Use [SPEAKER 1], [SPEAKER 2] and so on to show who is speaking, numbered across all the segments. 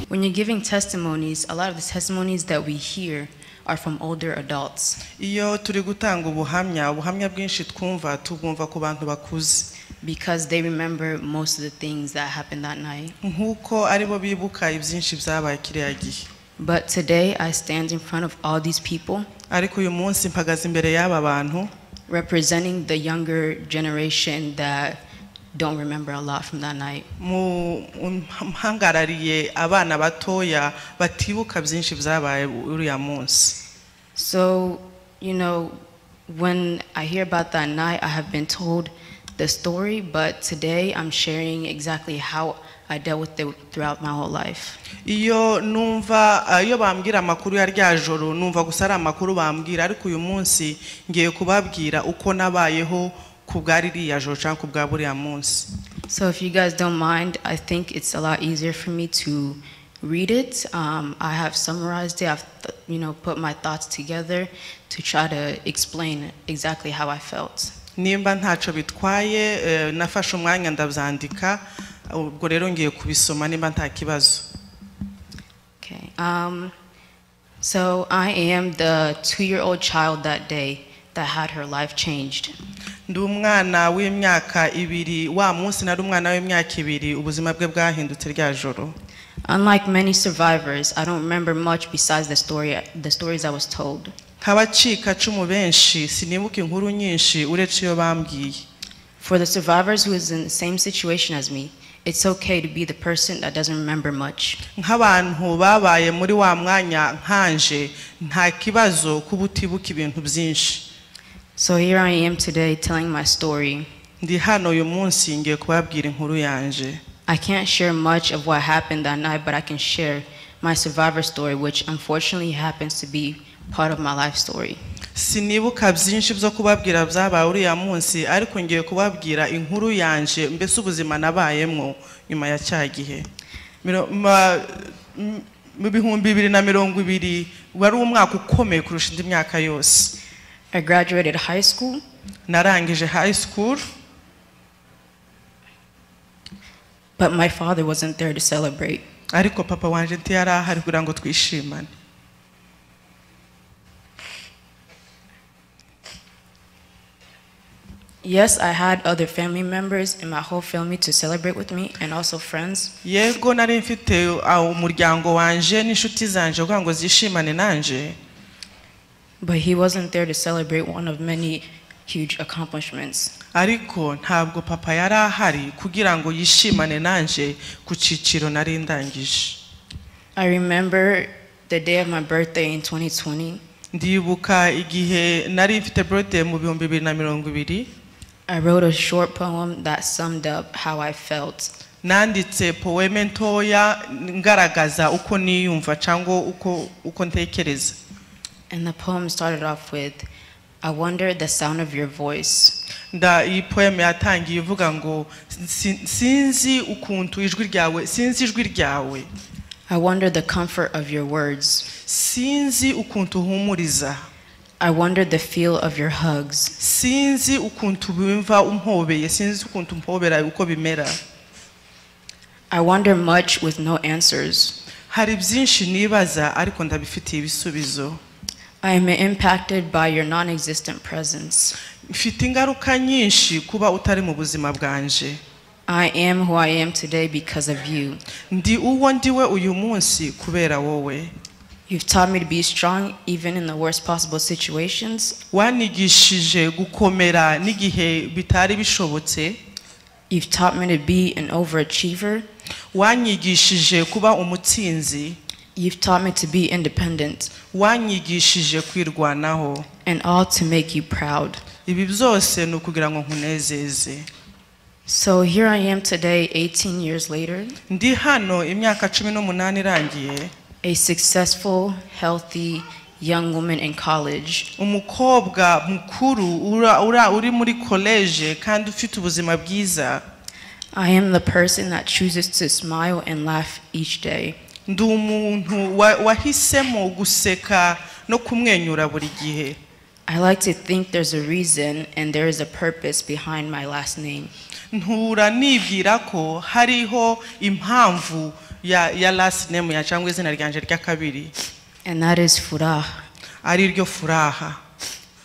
[SPEAKER 1] When you're giving testimonies, a lot of the testimonies that we hear are from older adults.
[SPEAKER 2] Iyo turi gutanga ubuhamya bwinshi twumva tugumva ku bantu bakuze.
[SPEAKER 1] Because they remember most of the things that happened that night.
[SPEAKER 2] Nkuko aribo bibuka ibyinshi byabaye kiriya gihe.
[SPEAKER 1] But today I stand in front of all these people.
[SPEAKER 2] Ariko uyu munsi mpagaze imbere y'aba bantu.
[SPEAKER 1] Representing the younger generation that don't remember a lot from that night.
[SPEAKER 2] Mhangarariye abana batoya batibuka byinshi byabaye uriya munsi.
[SPEAKER 1] So, you know, when I hear about that night, I have been told the story, but today I'm sharing exactly how I dealt with it throughout my whole life.
[SPEAKER 2] Iyo bambwira amakuru ya rya joro numva gusa ari amakuru bambwira, ariko uyu munsi ngiye kubabwira uko nabayeho kubwari riya joro cyangwa kubwa buriya munsi.
[SPEAKER 1] So if you guys don't mind, I think it's a lot easier for me to read it. I have summarized it. I've put my thoughts together to try to explain exactly how I felt.
[SPEAKER 2] Nimba ntaco bitwaye nafashe umwanya ndabyandika, ubwo rero ngiye kubisoma nimba nta kibazo.
[SPEAKER 1] Okay. So I am the 2-year-old child that day that had her life changed.
[SPEAKER 2] Ndi umwana w'imyaka 2, wa munsi nari umwana w'imyaka 2 ubuzima bwe bwahindutse rya joro.
[SPEAKER 1] Unlike many survivors, I don't remember much besides the stories I was told.
[SPEAKER 2] Kabacika cumu benshi sinibuka inkuru nyinshi uretse iyo bambwiye.
[SPEAKER 1] For the survivors who is in the same situation as me, it's okay to be the person that doesn't remember much.
[SPEAKER 2] Nk'abantu babaye muri wa mwanya nkanje nta kibazo kubutibuka ibintu byinshi.
[SPEAKER 1] So here I am today telling my story.
[SPEAKER 2] Ndi hano uyu munsi ngiye kubabwira inkuru yanje.
[SPEAKER 1] I can't share much of what happened that night, but I can share my survivor story, which unfortunately happens to be part of my life story.
[SPEAKER 2] Sinibuka byinshi byo kubabwira byabaye uriya munsi, ariko ngiye kubabwira inkuru yanje mbese ubuzima nabayemwo nyuma ya cyagihe. Mu 2020 wari umwaka ukomeye kurusha indi myaka yose.
[SPEAKER 1] I graduated high school.
[SPEAKER 2] Narangije high school.
[SPEAKER 1] But my father wasn't there to celebrate.
[SPEAKER 2] Ariko papa wanje ntiyari ahari kugira ngo twishimane.
[SPEAKER 1] Yes, I had other family members in my whole family to celebrate with me, and also friends.
[SPEAKER 2] Yego nari mfite umuryango wanje n'inshuti zanje kugira ngo zishimane nanje.
[SPEAKER 1] But he wasn't there to celebrate one of many huge accomplishments.
[SPEAKER 2] Ariko ntabwo papa yari ahari kugira ngo yishimane nanje ku ciciro nari ndangije.
[SPEAKER 1] I remember the day of my birthday in 2020.
[SPEAKER 2] Ndibuka igihe nari mfite birthday mu 2020.
[SPEAKER 1] I wrote a short poem that summed up how I felt.
[SPEAKER 2] Nanditse poeme ntoya ngaragaza uko niyumva cyangwa uko ntekereza.
[SPEAKER 1] And the poem started off with, I wonder the sound of your voice.
[SPEAKER 2] Iyi poeme yatangiye ivuga ngo sinzi ukuntu ijwi ryawe, sinzi ijwi ryawe.
[SPEAKER 1] I wonder the comfort of your words.
[SPEAKER 2] Sinzi ukuntu humuriza.
[SPEAKER 1] I wonder the feel of your hugs.
[SPEAKER 2] Sinzi ukuntu bimva umpobeye, sinzi ukuntu mpobera uko bimera.
[SPEAKER 1] I wonder much with no answers.
[SPEAKER 2] Hari byinshi nibaza ariko ndabifitiye ibisubizo.
[SPEAKER 1] I am impacted by your non-existent presence.
[SPEAKER 2] Mfite ingaruka nyinshi kuba utari mu buzima bwanje.
[SPEAKER 1] I am who I am today because of you.
[SPEAKER 2] Ndi uwo ndiwe uyu munsi kubera wowe.
[SPEAKER 1] You've taught me to be strong even in the worst possible situations.
[SPEAKER 2] Wanigishije gukomera n'igihe bitari bishobotse.
[SPEAKER 1] You've taught me to be an overachiever.
[SPEAKER 2] Wanyigishije kuba umutsinzi.
[SPEAKER 1] You've taught me to be independent.
[SPEAKER 2] Wanyigishije kwirwanaho.
[SPEAKER 1] And all to make you proud.
[SPEAKER 2] Ibi byose nukugira ngo nkunezeze.
[SPEAKER 1] So here I am today, 18 years later.
[SPEAKER 2] Ndi hano imyaka 18 irangiye.
[SPEAKER 1] A successful, healthy young woman in college.
[SPEAKER 2] Umukobwa mukuru uri muri college kandi ufite ubuzima bwiza.
[SPEAKER 1] I am the person that chooses to smile and laugh each day.
[SPEAKER 2] Ndi umuntu wahisemo guseka no kumwenyura buri gihe.
[SPEAKER 1] I like to think there's a reason and there is a purpose behind my last name.
[SPEAKER 2] Ntura nibwira ko hariho impamvu ya last name ya cyangwa izina ryanje rya kabiri.
[SPEAKER 1] And that is Furaha.
[SPEAKER 2] Ari ryo Furaha.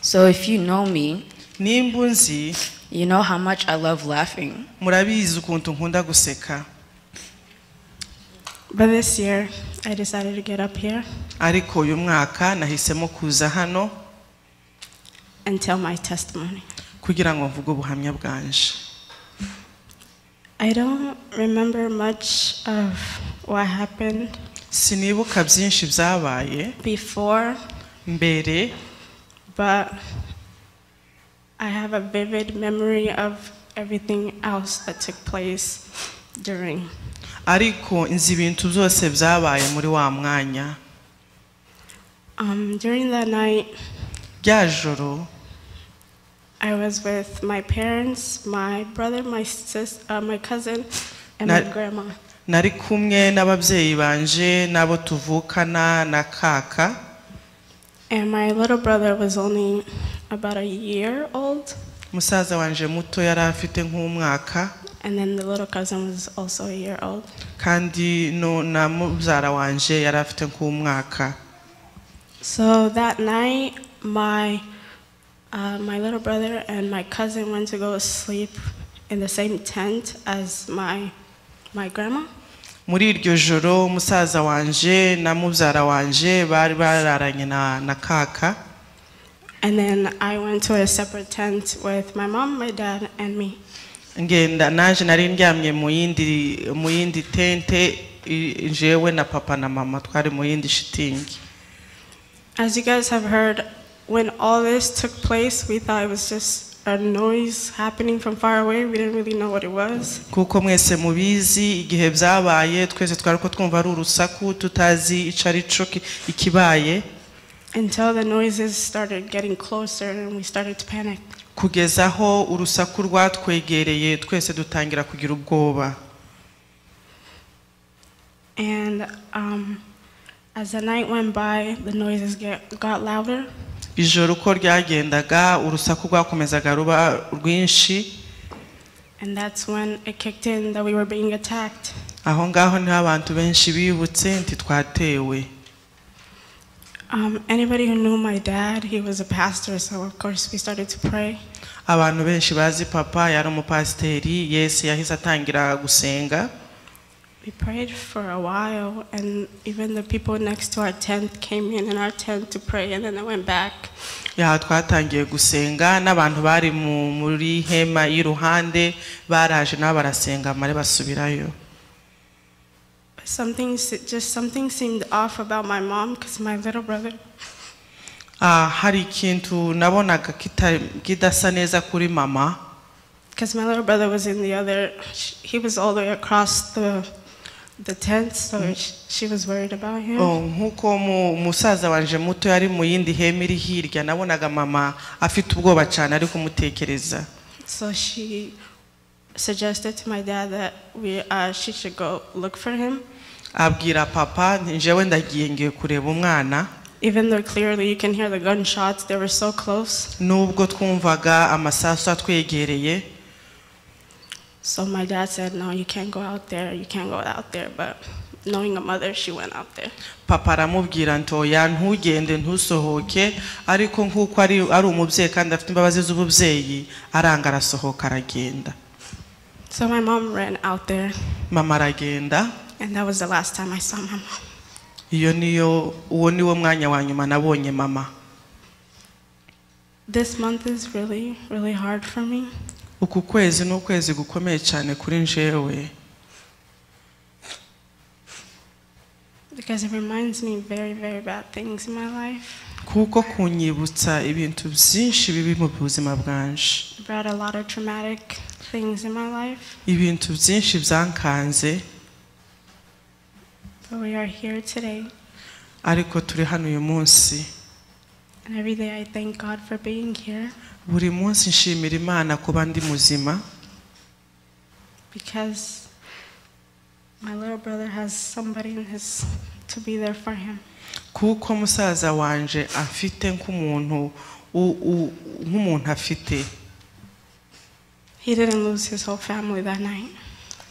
[SPEAKER 1] So if you know me,
[SPEAKER 2] nimbunzi,
[SPEAKER 1] you know how much I love laughing.
[SPEAKER 2] Murabizi ukuntu nkunda guseka.
[SPEAKER 3] But this year, I decided to get up here
[SPEAKER 2] Ariko uyu mwaka nahisemo kuza hano
[SPEAKER 3] and tell my testimony.
[SPEAKER 2] kugira ngo mvuge ubuhamya bwanje.
[SPEAKER 3] I don't remember much of what happened
[SPEAKER 2] Sinibuka byinshi byabaye
[SPEAKER 3] before,
[SPEAKER 2] mbere,
[SPEAKER 3] but I have a vivid memory of everything else that took place during.
[SPEAKER 2] ariko inzi ibintu byose byabaye muri wa mwanya.
[SPEAKER 3] During that night,
[SPEAKER 2] Rya joro
[SPEAKER 3] I was with my parents, my brother, my cousin, and my grandma.
[SPEAKER 2] nari kumwe n'ababyeyi banje n'abo tuvukana na kaka.
[SPEAKER 3] And my little brother was only about a year old.
[SPEAKER 2] Musaza wanje muto yari afite nk'umwaka.
[SPEAKER 3] And then the little cousin was also a year old.
[SPEAKER 2] Kandi no na mubyara wanje yari afite nk'umwaka.
[SPEAKER 3] So that night, my little brother and my cousin went to go sleep in the same tent as my grandma.
[SPEAKER 2] Muri iryo joro musaza wanje na mubyara wanje bari bararanye na kaka.
[SPEAKER 3] And then I went to a separate tent with my mom, my dad, and me.
[SPEAKER 2] Ngenda naje nari ndyamye mu yindi tente, jewe na papa na mama twari mu yindi shitingi.
[SPEAKER 3] As you guys have heard, when all this took place, we thought it was just a noise happening from far away. We didn't really know what it was.
[SPEAKER 2] Kuko mwese mubizi igihe byabaye twese twari ko twumva ari urusaku tutazi icarico ikibaye.
[SPEAKER 3] Until the noises started getting closer and we started to panic.
[SPEAKER 2] Kugeza aho urusaku rwatwegereye twese dutangira kugira ubwoba.
[SPEAKER 3] And as the night went by, the noises got louder.
[SPEAKER 2] Ijoro uko ryagendaga urusaku rwakomezaga ruba rwinshi.
[SPEAKER 3] And that's when it kicked in that we were being attacked.
[SPEAKER 2] Aho ngaho niho abantu benshi bibutse nti twatewe.
[SPEAKER 3] Anybody who knew my dad, he was a pastor, so of course we started to pray.
[SPEAKER 2] Abantu benshi bazi papa yari umupasiteri, Yesu yahise atangira gusenga.
[SPEAKER 3] We prayed for a while, and even the people next to our tent came in our tent to pray, and then they went back.
[SPEAKER 2] Ya twatangiye gusenga n'abantu bari muri hema y'iruhande baraje nabo barasenga mare basubirayo.
[SPEAKER 3] Something seemed off about my mom because my little brother.
[SPEAKER 2] Hari ikintu nabonaga kidasa neza kuri mama.
[SPEAKER 3] Because my little brother was in the other, he was all the way across the tent, so she was worried about him.
[SPEAKER 2] Nkuko musaza wanje muto yari mu yindi hema iri hirya nabonaga mama afite ubwoba cyane ari kumutekereza.
[SPEAKER 3] So she suggested to my dad that she should go look for him.
[SPEAKER 2] Abwira papa njewe ndagiye ngiye kureba umwana.
[SPEAKER 3] Even though clearly you can hear the gunshots, they were so close.
[SPEAKER 2] Nubwo twumvaga amasasu atwegereye.
[SPEAKER 3] So my dad said, no, you can't go out there, you can't go out there. But knowing a mother, she went out there.
[SPEAKER 2] Papa aramubwira ntoya ntugende ntusohoke, ariko nkuko ari umubyeyi kandi afite imbabazi z'ububyeyi aranga arasohoka aragenda.
[SPEAKER 3] So my mom ran out there.
[SPEAKER 2] Mama aragenda.
[SPEAKER 3] And that was the last time I saw my mom.
[SPEAKER 2] Uwo niwo mwanya wa nyuma nabonye mama.
[SPEAKER 3] This month is really, really hard for me.
[SPEAKER 2] Uku kwezi ni ukwezi gukomeye cyane kuri njewe.
[SPEAKER 3] Because it reminds me very, very bad things in my life.
[SPEAKER 2] Kuko kunyibutsa ibintu byinshi bibi mu buzima bwanje.
[SPEAKER 3] It brought a lot of traumatic things in my life.
[SPEAKER 2] Ibintu byinshi byankanze.
[SPEAKER 3] But we are here today.
[SPEAKER 2] Ariko turi hano uyu munsi.
[SPEAKER 3] And every day I thank God for being here.
[SPEAKER 2] Buri munsi nshimira Imana kuba ndi muzima.
[SPEAKER 3] Because my little brother has somebody to be there for him.
[SPEAKER 2] Kuko musaza wanje afite nk'umuntu nk'umuntu afite.
[SPEAKER 3] He didn't lose his whole family that night.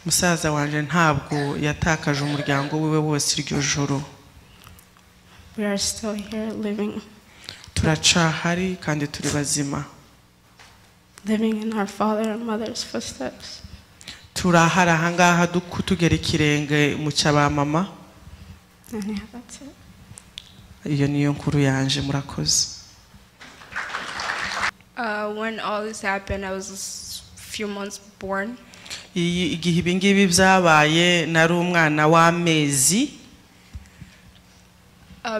[SPEAKER 2] Musaza wanje ntabwo yatakaje umuryango wiwe wose iryo joro.
[SPEAKER 3] We are still here living.
[SPEAKER 2] Turacahari kandi turi bazima.
[SPEAKER 3] Living in our father and mother's footsteps.
[SPEAKER 2] Turahara hangaha tugera ikirenge mu cyaba mama.
[SPEAKER 3] And yeah, that's it.
[SPEAKER 2] Iyo niyo nkuru yanje murakoze.
[SPEAKER 4] When all this happened, I was a few months born.
[SPEAKER 2] Igihe ibingibi byabaye nari umwana w'amezi.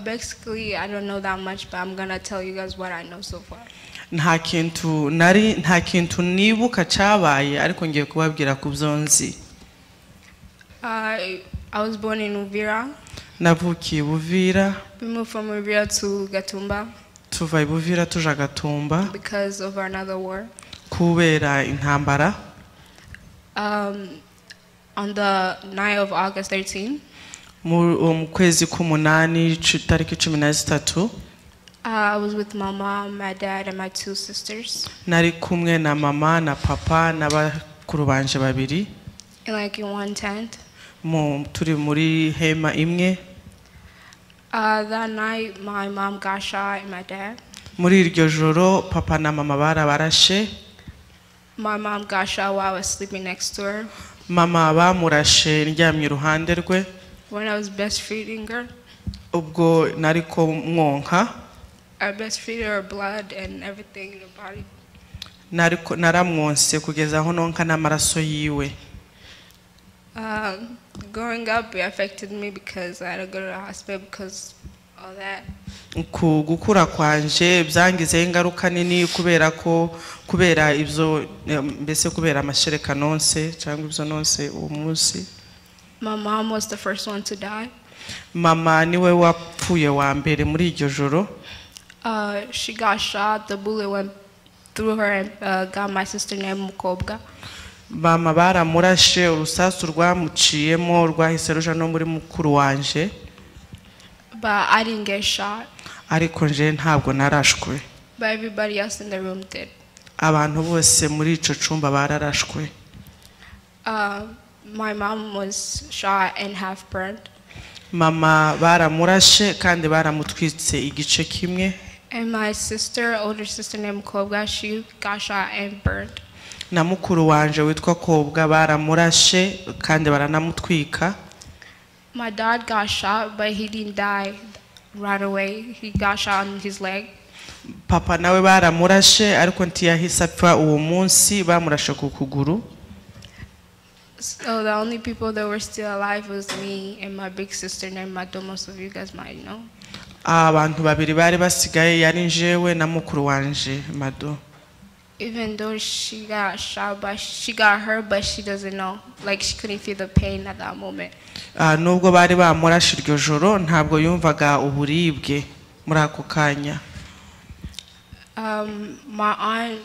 [SPEAKER 4] Basically, I don't know that much, but I'm gonna tell you guys what I know so far.
[SPEAKER 2] Nta kintu nibuka cyabaye ariko ngiye kubabwira ku byonzi.
[SPEAKER 4] I was born in Uvira.
[SPEAKER 2] Navukiye Buvira.
[SPEAKER 4] We moved from Uvira to Gatumba.
[SPEAKER 2] Tuva Buvira tuja Gatumba.
[SPEAKER 4] Because of another war.
[SPEAKER 2] Kubera intambara.
[SPEAKER 4] On the night of August 13.
[SPEAKER 2] Mu kwezi k'umunani tariki 13.
[SPEAKER 4] I was with my mom, my dad, and my 2 sisters.
[SPEAKER 2] Nari kumwe na mama na papa n'abakuru banje babiri.
[SPEAKER 4] In one tent.
[SPEAKER 2] Turi muri hema imwe.
[SPEAKER 4] That night, my mom got shot and my dad.
[SPEAKER 2] Muri iryo joro papa na mama barabarashe.
[SPEAKER 4] My mom got shot while I was sleeping next to her.
[SPEAKER 2] Mama bamurashe ndyamye iruhande rwe.
[SPEAKER 4] When I was breastfeeding her.
[SPEAKER 2] Ubwo nariko mwonka.
[SPEAKER 4] I breastfeed her blood and everything in her body.
[SPEAKER 2] Naramwonse kugeza aho nonka n'amaraso yiwe.
[SPEAKER 4] Growing up, it affected me because I had to go to the hospital because all that.
[SPEAKER 2] Gukura kwanje byangize ingaruka nini kubera ibyo mbese kubera amashereka nonse cyangwa ibyo nonse uwo munsi.
[SPEAKER 4] My mom was the first one to die.
[SPEAKER 2] Mama niwe wapfuye wa mbere muri iryo joro.
[SPEAKER 4] She got shot, the bullet went through her and got my sister named Mukobwa.
[SPEAKER 2] Mama baramurashe urusasu rwamuciyemo rwahise ruja no muri mukuru wanje.
[SPEAKER 4] But I didn't get shot.
[SPEAKER 2] Ariko nje ntabwo narashwe.
[SPEAKER 4] But everybody else in the room did.
[SPEAKER 2] Abantu bose muri ico cumba bararashwe.
[SPEAKER 4] My mom was shot and half burned.
[SPEAKER 2] Mama baramurashe kandi baramutwitse igice kimwe.
[SPEAKER 4] And my sister, older sister named Kobga, she got shot and burned.
[SPEAKER 2] Na mukuru wanje witwa Kobwa baramurashe kandi baranamutwika.
[SPEAKER 4] My dad got shot, but he didn't die right away. He got shot on his leg.
[SPEAKER 2] Papa nawe baramurashe ariko ntiyahise apfa uwo munsi bamurashe ku kuguru.
[SPEAKER 4] So the only people that were still alive was me and my big sister named Mado. Most of you guys might know.
[SPEAKER 2] Abantu babiri bari basigaye yari njewe na mukuru wanje Mado.
[SPEAKER 4] Even though she got shot, but she got hurt, but she doesn't know. Like she couldn't feel the pain at that moment.
[SPEAKER 2] Nubwo bari bamurashe iryo joro ntabwo yumvaga uburibwe muri ako kanya.
[SPEAKER 4] My aunt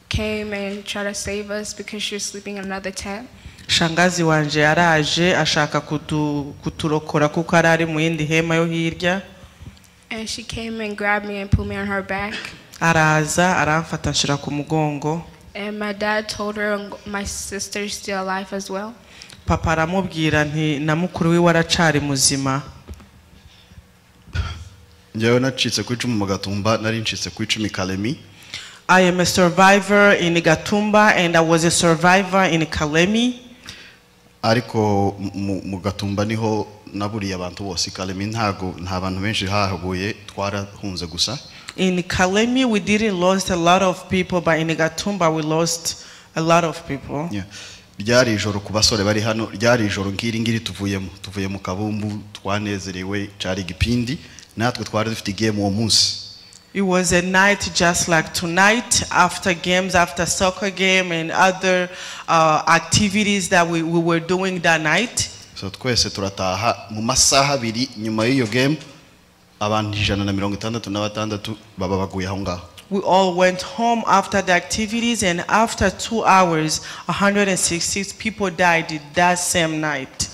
[SPEAKER 4] came and tried to save us because she was sleeping in another tent.
[SPEAKER 2] Shangazi wanje yaraje ashaka kuturokora kuko arari mu yindi hema yo hirya.
[SPEAKER 4] And she came and grabbed me and put me on her back.
[SPEAKER 2] Araza aramfata nshira ku mugongo.
[SPEAKER 4] And my dad told her my sister's still alive as well.
[SPEAKER 2] Papa aramubwira nti na mukuru wiwe aracari muzima.
[SPEAKER 5] Njyewe nacitse ku 10 mu Gatumba, nari ncitse ku 10 Kalemi.
[SPEAKER 2] I am a survivor in Gatumba and I was a survivor in Kalemi.
[SPEAKER 5] Ariko mu Gatumba niho naburiye abantu bose. Kalemi nta bantu benshi hahaguye, twarahunze gusa.
[SPEAKER 2] In Kalemi we didn't lost a lot of people, but in Gatumba we lost a lot of people.
[SPEAKER 5] Yeah. Ryari ijoro ku basore bari hano, ryari ijoro ngiri tuvuye mu kabumbu, twanezerewe, cari gipindi natwe twari dufite game uwo munsi.
[SPEAKER 2] It was a night just like tonight, after games, after soccer game and other activities that we were doing that night.
[SPEAKER 5] So twese turataha mu masaha abiri nyuma y'iyo game, abantu 166 baba baguye aho ngaho.
[SPEAKER 2] We all went home after the activities, and after 2 hours, 166 people died that same night.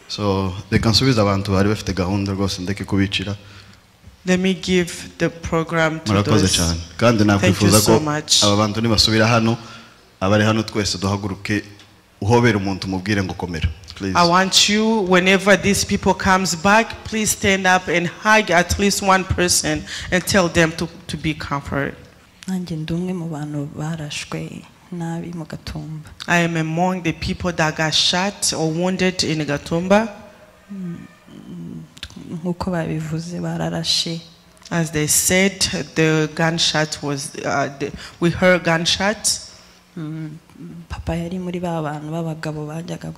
[SPEAKER 5] So reka nsubiza abantu bari bafite gahunda rwose ndeke kubicira.
[SPEAKER 2] Let me give the program to
[SPEAKER 5] murakoze
[SPEAKER 2] those.
[SPEAKER 5] cyane kandi
[SPEAKER 2] Thank you
[SPEAKER 5] nakwifuza
[SPEAKER 2] so
[SPEAKER 5] ko
[SPEAKER 2] much.
[SPEAKER 5] aba bantu nibasubira hano abari hano twese duhaguruke uhobera umuntu mubwire ngo komera please.
[SPEAKER 2] I want you, whenever these people comes back, please stand up and hug at least one person and tell them to be comforted.
[SPEAKER 6] nanjye ndumwe mu bantu barashwe nabi mu Gatumba.
[SPEAKER 2] I am among the people that got shot or wounded in Gatumba.
[SPEAKER 6] Nkuko babivuze bararashe.
[SPEAKER 2] As they said, the gunshot was, we heard gunshots.
[SPEAKER 6] Papa yari muri ba bantu b'abagabo bajyaga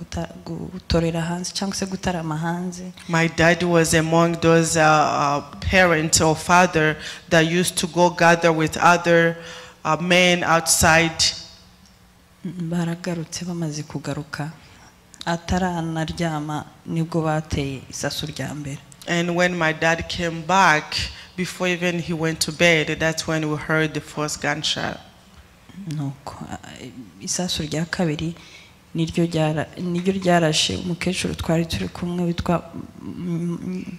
[SPEAKER 6] gutorera hanze cyangwa se gutarama hanze.
[SPEAKER 2] My dad was among those parents or father that used to go gather with other men outside.
[SPEAKER 6] Baragarutse bamaze kugaruka ataranaryama nibwo bateye isasu rya mbere.
[SPEAKER 2] And when my dad came back, before even he went to bed, that's when we heard the first gunshot.
[SPEAKER 6] Nuko isasu rya kabiri niryo ryarashe umukecuru twari turi kumwe witwa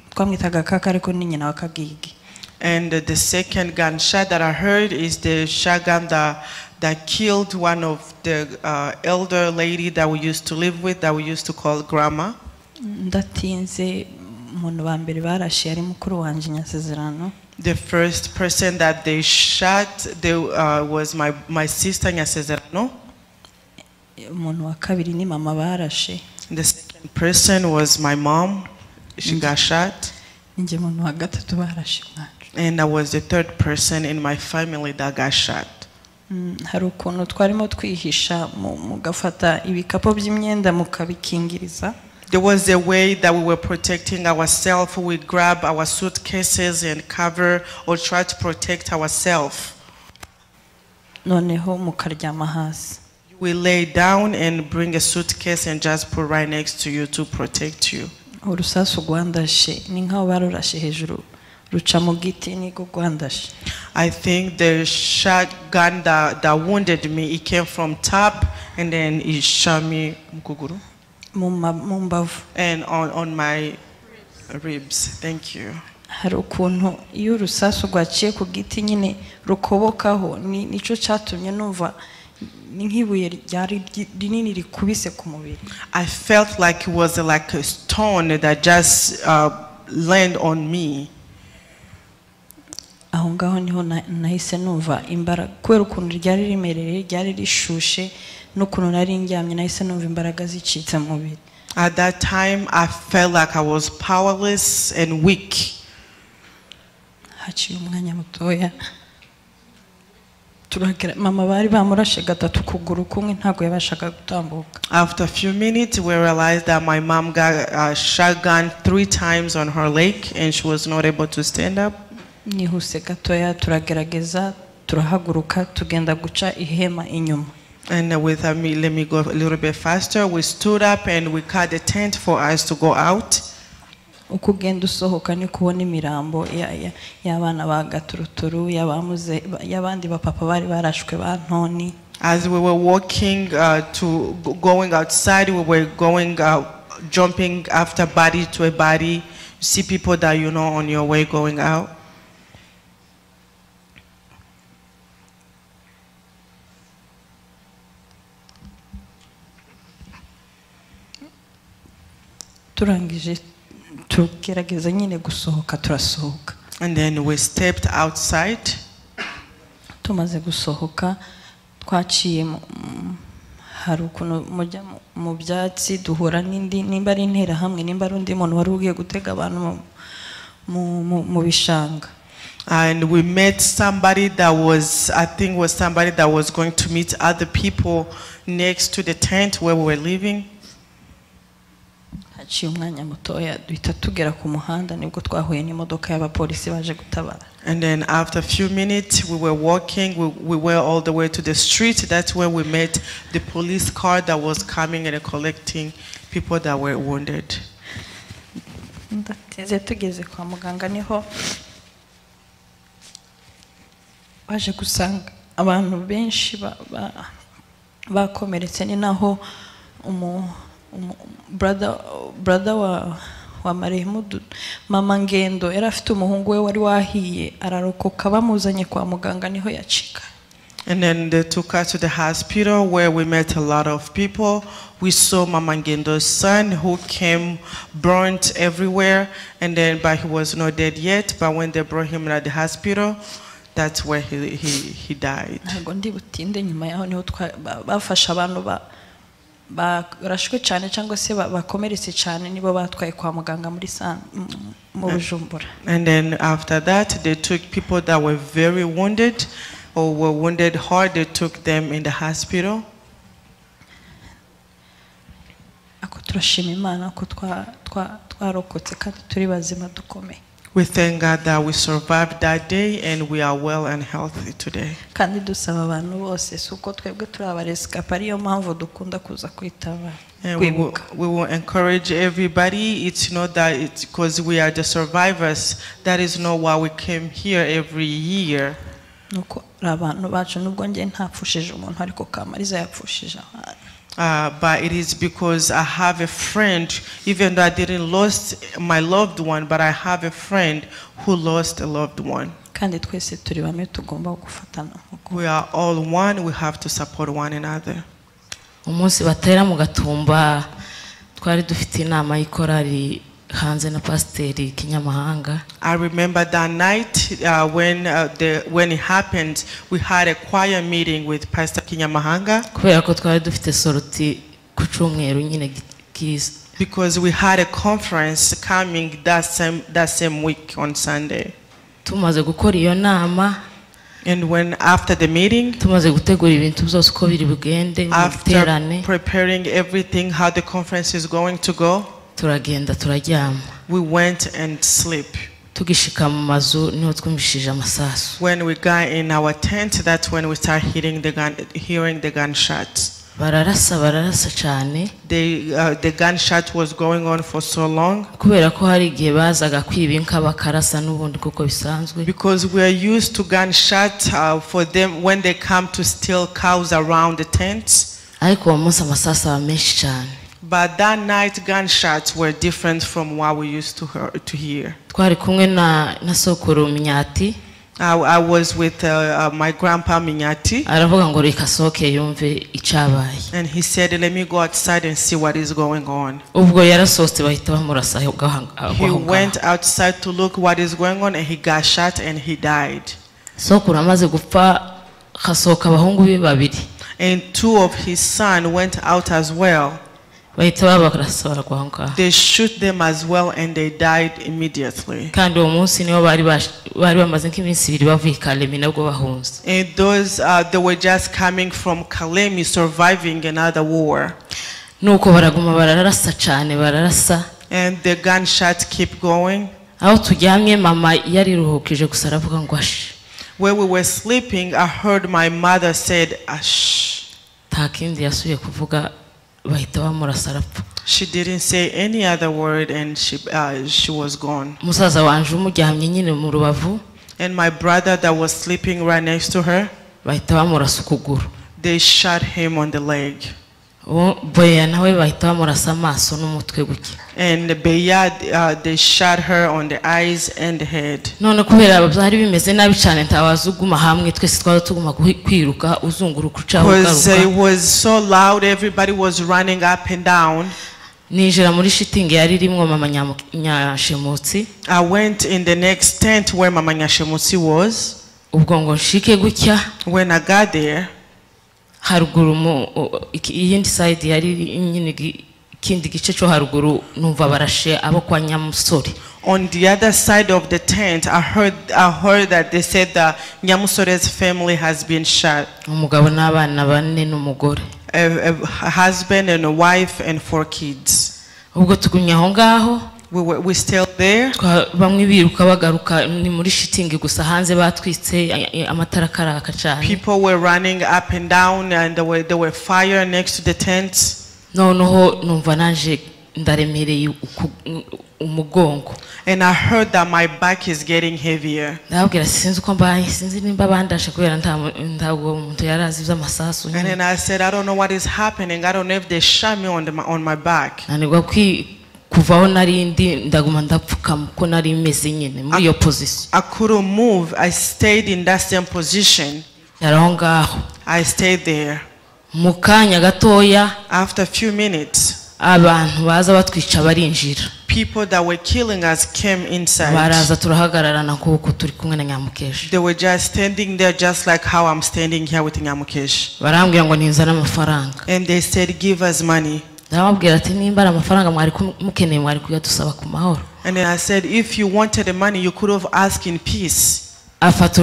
[SPEAKER 6] twamwitaga kaka ariko ni nyina wa Kagigi.
[SPEAKER 2] And the second gunshot that I heard is the shotgun that killed one of the elder lady that we used to live with, that we used to call grandma.
[SPEAKER 6] Ndatinze umuntu wa mbere barashe yari mukuru wanje Nyasezerano.
[SPEAKER 2] The first person that they shot was my sister Nyasezerano.
[SPEAKER 6] Umuntu wa kabiri ni mama barashe.
[SPEAKER 2] The second person was my mom. She got shot.
[SPEAKER 6] Nje umuntu wa gatatu barashe mwacu.
[SPEAKER 2] And I was the third person in my family that got shot.
[SPEAKER 6] Hari ukuntu twarimo twihisha mugafata ibikapo by'imyenda mukabikingiriza.
[SPEAKER 2] There was a way that we were protecting ourselves. We grab our suitcases and cover or try to protect ourselves.
[SPEAKER 6] Noneho mukaryama hasi.
[SPEAKER 2] We lay down and bring a suitcase and just put right next to you to protect you.
[SPEAKER 6] Urusasu rwandashe ni nkaho barurashe hejuru ruca mu giti niko rwandashe.
[SPEAKER 2] I think the shotgun that wounded me, it came from top and then it shot me mukuguru. And on my ribs. Thank you.
[SPEAKER 6] Hari ukuntu iyo urusasu rwaciye ku giti nyine rukobokaho nico cyatumye numva nk'ibuye ryari rinini rikubise ku mubiri.
[SPEAKER 2] I felt like it was like a stone that just landed on me.
[SPEAKER 6] Aho ngaho niho nahise numva imbaraga kubera ukuntu ryari rimereye ryari rishushe n'ukuntu nari ndyamye nahise numva imbaraga zicitse mu mubiri.
[SPEAKER 2] At that time I felt like I was powerless and weak.
[SPEAKER 6] Haciye umwanya mutoya turagera mama bari bamurashe gatatu kuguru kumwe ntago yabashaga gutambuka.
[SPEAKER 2] After a few minutes we realized that my mom got a shotgun 3 times on her leg and she was not able to stand up.
[SPEAKER 6] Nihuse gatoya turagerageza turahaguruka tugenda guca ihema inyuma.
[SPEAKER 2] And with me, let me go a little bit faster. We stood up and we cut the tent for us to go out.
[SPEAKER 6] Ukugenda usohoka ni kubona imirambo y'abana ba Gaturuturu yabamuze yabandi ba papa bari barashwe ba Ntoni.
[SPEAKER 2] As we were walking going outside, we were going jumping after body to a body. You see people that you know on your way going out.
[SPEAKER 6] Turangije tugerageza nyine gusohoka turasohoka.
[SPEAKER 2] And then we stepped outside.
[SPEAKER 6] Tumaze gusohoka twaciye hari ukuntu mujya mu byatsi duhura n'indi nimba ari intera hamwe nimba ari undi muntu wari ugiye gutega abantu mu bishanga.
[SPEAKER 2] And we met somebody that was, I think was somebody that was going to meet other people next to the tent where we were living.
[SPEAKER 6] Haciye umwanya mutoya duhita tugera ku muhanda nibwo twahuye n'imodoka y'abapolisi baje gutabara.
[SPEAKER 2] And then after a few minutes we were walking, we were all the way to the street. That's when we met the police car that was coming and collecting people that were wounded.
[SPEAKER 6] Ndateze tugeze kwa muganga niho baje gusanga abantu benshi bakomeretse ni naho brother wa marehemu mama Ngendo yari afite umuhungu we wari wahiye ararokoka bamuzanye kwa muganga niho yacika.
[SPEAKER 2] And then they took us to the hospital where we met a lot of people. We saw Mama Ngendo's son who came burnt everywhere, and then but he was not dead yet. But when they brought him to the hospital, that's where he died.
[SPEAKER 6] Ntago ndi butinde nyuma yaho niho bafasha abantu barashwe cyane cyangwa se bakomeretse cyane nibo batwaye kwa muganga muri mu Bujumbura.
[SPEAKER 2] And then after that they took people that were very wounded or were wounded hard, they took them in the hospital.
[SPEAKER 6] Ako turashima Imana ko twarokotse kandi turi bazima dukomeye.
[SPEAKER 2] We thank God that we survived that day and we are well and healthy today.
[SPEAKER 6] Kandi dusaba abantu bose suko twebwe turi abarescapé ariyo mpamvu dukunda kuza kwitaba.
[SPEAKER 2] We will encourage everybody. It's not that it's because we are the survivors. That is not why we came here every year.
[SPEAKER 6] Nuko abantu bacu nubwo ngiye ntapfushije umuntu ariko Kamariza yapfushije abantu.
[SPEAKER 2] But it is because I have a friend, even though I didn't lose my loved one, but I have a friend who lost a loved one.
[SPEAKER 6] Kandi twese turi bamwe tugomba gufatana.
[SPEAKER 2] We are all one, we have to support one another.
[SPEAKER 7] Umunsi batera mu Gatumba twari dufite inama y'ikorari hanze na pasiteri Kinyamahanga.
[SPEAKER 2] I remember that night when it happened, we had a choir meeting with Pastor Kinyamahanga.
[SPEAKER 7] Kubera ko twari dufite soroti ku cyumweru nyine kiza.
[SPEAKER 2] Because we had a conference coming that same week on Sunday.
[SPEAKER 7] Tumaze gukora iyo nama.
[SPEAKER 2] And when after the meeting,
[SPEAKER 7] tumaze gutegura ibintu byose uko biri bugende
[SPEAKER 2] after preparing everything how the conference is going to go,
[SPEAKER 7] turagenda turaryama.
[SPEAKER 2] We went and sleep.
[SPEAKER 7] Tugishika mu mazu niho twumvishije amasasu.
[SPEAKER 2] When we got in our tent, that's when we start hearing the gunshots.
[SPEAKER 7] Bararasa cyane.
[SPEAKER 2] The gunshot was going on for so long.
[SPEAKER 7] Kubera ko hari igihe bazaga kwiba inka bakarasa n'ubundi kuko bisanzwe.
[SPEAKER 2] Because we are used to gunshots for them when they come to steal cows around the tents.
[SPEAKER 7] Ariko uwo munsi amasasu aba menshi cyane.
[SPEAKER 2] But that night gunshots were different from what we used to hear.
[SPEAKER 7] Twari kumwe na sokuru Minyati.
[SPEAKER 2] I was with my grandpa Minyati.
[SPEAKER 7] Aravuga ngo reka soke yumve icabaye.
[SPEAKER 2] And he said, let me go outside and see what is going on.
[SPEAKER 7] Ubwo yarasohotse bahita bamurasa aho.
[SPEAKER 2] He went outside to look what is going on and he got shot and he died.
[SPEAKER 7] Sokuru amaze gupfa hasohoka abahungu be babiri.
[SPEAKER 2] And two of his sons went out as well. They shoot them as well and they died immediately.
[SPEAKER 7] And those
[SPEAKER 2] they were just coming from Kalemi surviving another war. And the gunshots keep going. Where we were sleeping, I heard my mother said, "Ash." She didn't say any other word and she was gone. And my brother that was sleeping right next to her, they shot him on the leg. And Beya, they shot her on the eyes and the head. Because it was so loud, everybody was running up and down. I went in the next tent where Mama Nyashemutsi was. When I got there,
[SPEAKER 7] iyindi side yari ikindi gice cyo haruguru numva barashe abo kwa Nyamusore.
[SPEAKER 2] On the other side of the tent, I heard that they said that Nyamusore's family has been shot.
[SPEAKER 7] Umugabo n'abana bane n'umugore.
[SPEAKER 2] A husband and a wife and 4 kids.
[SPEAKER 7] Ubwo tugumye aho ngaho.
[SPEAKER 2] We still there.
[SPEAKER 7] Bamwe biruka bagaruka ni muri shitingi gusa hanze batwitse amatara karaka cyane.
[SPEAKER 2] People were running up and down and there were fire next to the tents.
[SPEAKER 7] Noneho numva naje ndaremereye umugongo.
[SPEAKER 2] And I heard that my back is getting heavier.
[SPEAKER 7] Ndabwira sinzi uko mbaye sinzi nimba bandashe kubera ntabwo umuntu yarazi by'amasasu.
[SPEAKER 2] And then I said, I don't know what is happening. I don't know if they shot me on my back.
[SPEAKER 7] Nanigwa kuvaho narindi ndaguma ndapfukama ko nari meze nyine muri iyo position.
[SPEAKER 2] I couldn't move. I stayed in that same position.
[SPEAKER 7] Yaraho ngaho.
[SPEAKER 2] I stayed there.
[SPEAKER 7] Mu kanya gatoya,
[SPEAKER 2] after a few minutes,
[SPEAKER 7] abantu baza batwica barinjira.
[SPEAKER 2] People that were killing us came inside.
[SPEAKER 7] Baraza turahagararana kuko turi kumwe na Nyamukesh.
[SPEAKER 2] They were just standing there just like how I'm standing here with Nyamukesh.
[SPEAKER 7] Barambwira ngo ninzana amafaranga.
[SPEAKER 2] And they said, give us money.
[SPEAKER 7] Ndababwira ati nimba ari amafaranga mwari mukeneye mwari kuyadusaba ku mahoro.
[SPEAKER 2] And then I said, if you wanted the money, you could have asked in peace.
[SPEAKER 7] Afata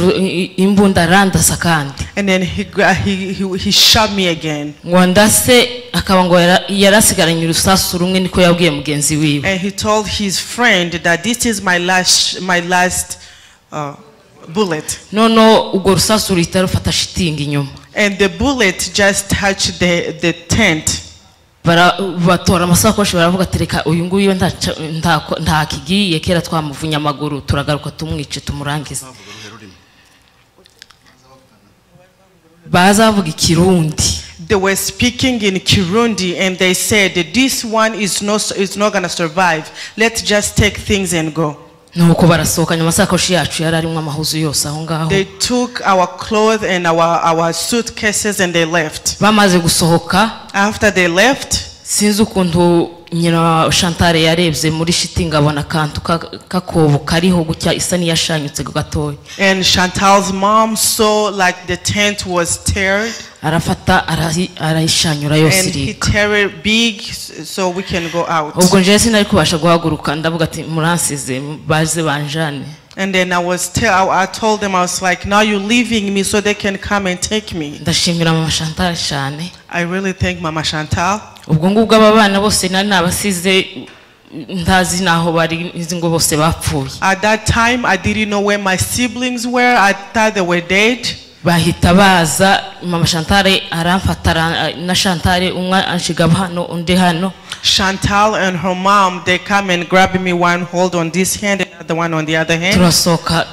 [SPEAKER 7] imbunda randasa kandi.
[SPEAKER 2] And then he shot me again.
[SPEAKER 7] Ngo ndase akaba ngo yarasigaranye urusasu rumwe niko yabwiye mugenzi wiwe.
[SPEAKER 2] And he told his friend that this is my last bullet.
[SPEAKER 7] No ubwo rusasu ruhita rufata shitingi inyuma.
[SPEAKER 2] And the bullet just touched the tent.
[SPEAKER 7] Batora amasakoshi baravuga ati reka uyu nguyu nta kigiye kera twamuvunya amaguru turagaruka tumwice tumurangiza. Bazavuga Kirundi.
[SPEAKER 2] They were speaking in Kirundi and they said that this one is not going to survive. Let's just take things and go.
[SPEAKER 7] Nuko barasohokanya amasakoshi yacu yararimo amahuzu yose aho ngaho.
[SPEAKER 2] They took our clothes and our suitcases and they left.
[SPEAKER 7] Bamaze gusohoka,
[SPEAKER 2] after they left,
[SPEAKER 7] sinzi ukuntu nyina Chantal yarebye muri shitingi abona kantu kakobo kariho gutya isa niyashanyutse gatoya.
[SPEAKER 2] And Chantal's mom saw like the tent was teared.
[SPEAKER 7] Arafata arayishanyura yose
[SPEAKER 2] and he
[SPEAKER 7] irika.
[SPEAKER 2] tear it big so we can go out.
[SPEAKER 7] Ubwo nje sinari kubasha guhaguruka ndavuga ati muransize baze banjane.
[SPEAKER 2] And then I told them, I was like, now you're leaving me so they can come and take me.
[SPEAKER 7] Ndashimira mama Chantal cyane.
[SPEAKER 2] I really thank Mama Chantal.
[SPEAKER 7] Ubwo ngubwo abana bose nari nabasize ndazi naho bari ngo bose bapfuye.
[SPEAKER 2] At that time I didn't know where my siblings were. I thought they were dead.
[SPEAKER 7] Bahita baza mama Chantal aramfatara na Chantal umwe anshiga hano undi hano.
[SPEAKER 2] Chantal and her mom, they come and grab me, one hold on this hand and the one on the other hand.
[SPEAKER 7] Turasoka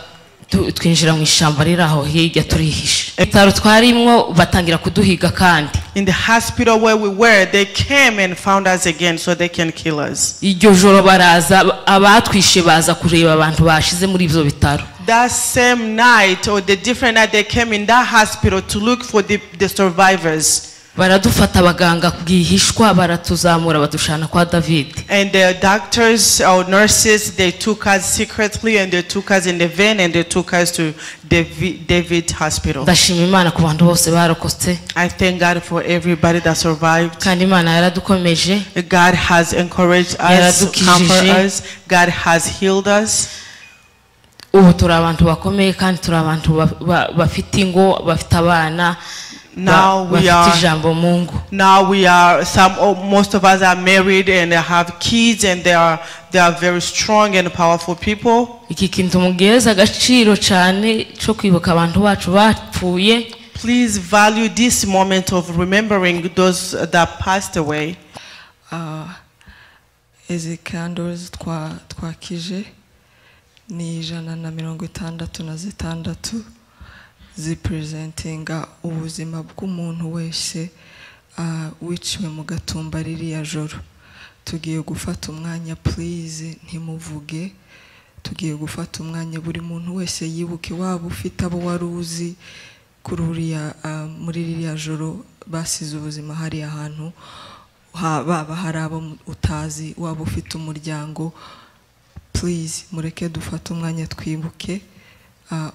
[SPEAKER 7] twinjira mu ishamba riraho hirya turihisha. Bitaro twarimwo batangira kuduhiga kandi.
[SPEAKER 2] In the hospital where we were, they came and found us again so they can kill us.
[SPEAKER 7] Iryo joro baraza abatwishe baza kureba abantu bashize muri ivyo bitaro.
[SPEAKER 2] That same night or the different night, they came in that hospital to look for the survivors.
[SPEAKER 7] Baradufata abaganga bwihishwa baratuzamura badushana kwa David.
[SPEAKER 2] And the doctors or nurses, they took us secretly and they took us in the van and they took us to David Hospital.
[SPEAKER 7] Ndashima Imana ku bantu bose barokotse.
[SPEAKER 2] I thank God for everybody that survived.
[SPEAKER 7] Kandi Imana yaradukomeje.
[SPEAKER 2] God has encouraged us, comforted us. God has healed us.
[SPEAKER 7] Ubu turi abantu bakomeye kandi turi abantu bafite ingo bafite abana.
[SPEAKER 2] Now we are most of us are married and have kids and they are very strong and powerful people.
[SPEAKER 7] Iki kintu mugeza agaciro cyane cyo kwibuka abantu bacu bapfuye.
[SPEAKER 2] Please value this moment of remembering those that passed away.
[SPEAKER 8] Ezi candles twakije ni 166 zipresentinga ubuzima bw'umuntu wese wiciwe mu Gatumba ririya joro. Tugiye gufata umwanya, please ntimuvuge. Tugiye gufata umwanya buri muntu wese yibuke waba ufite abo waruzi muri ririya joro basize ubuzima hari ahantu, baba hari abo utazi, waba ufite umuryango. Please mureke dufate umwanya twibuke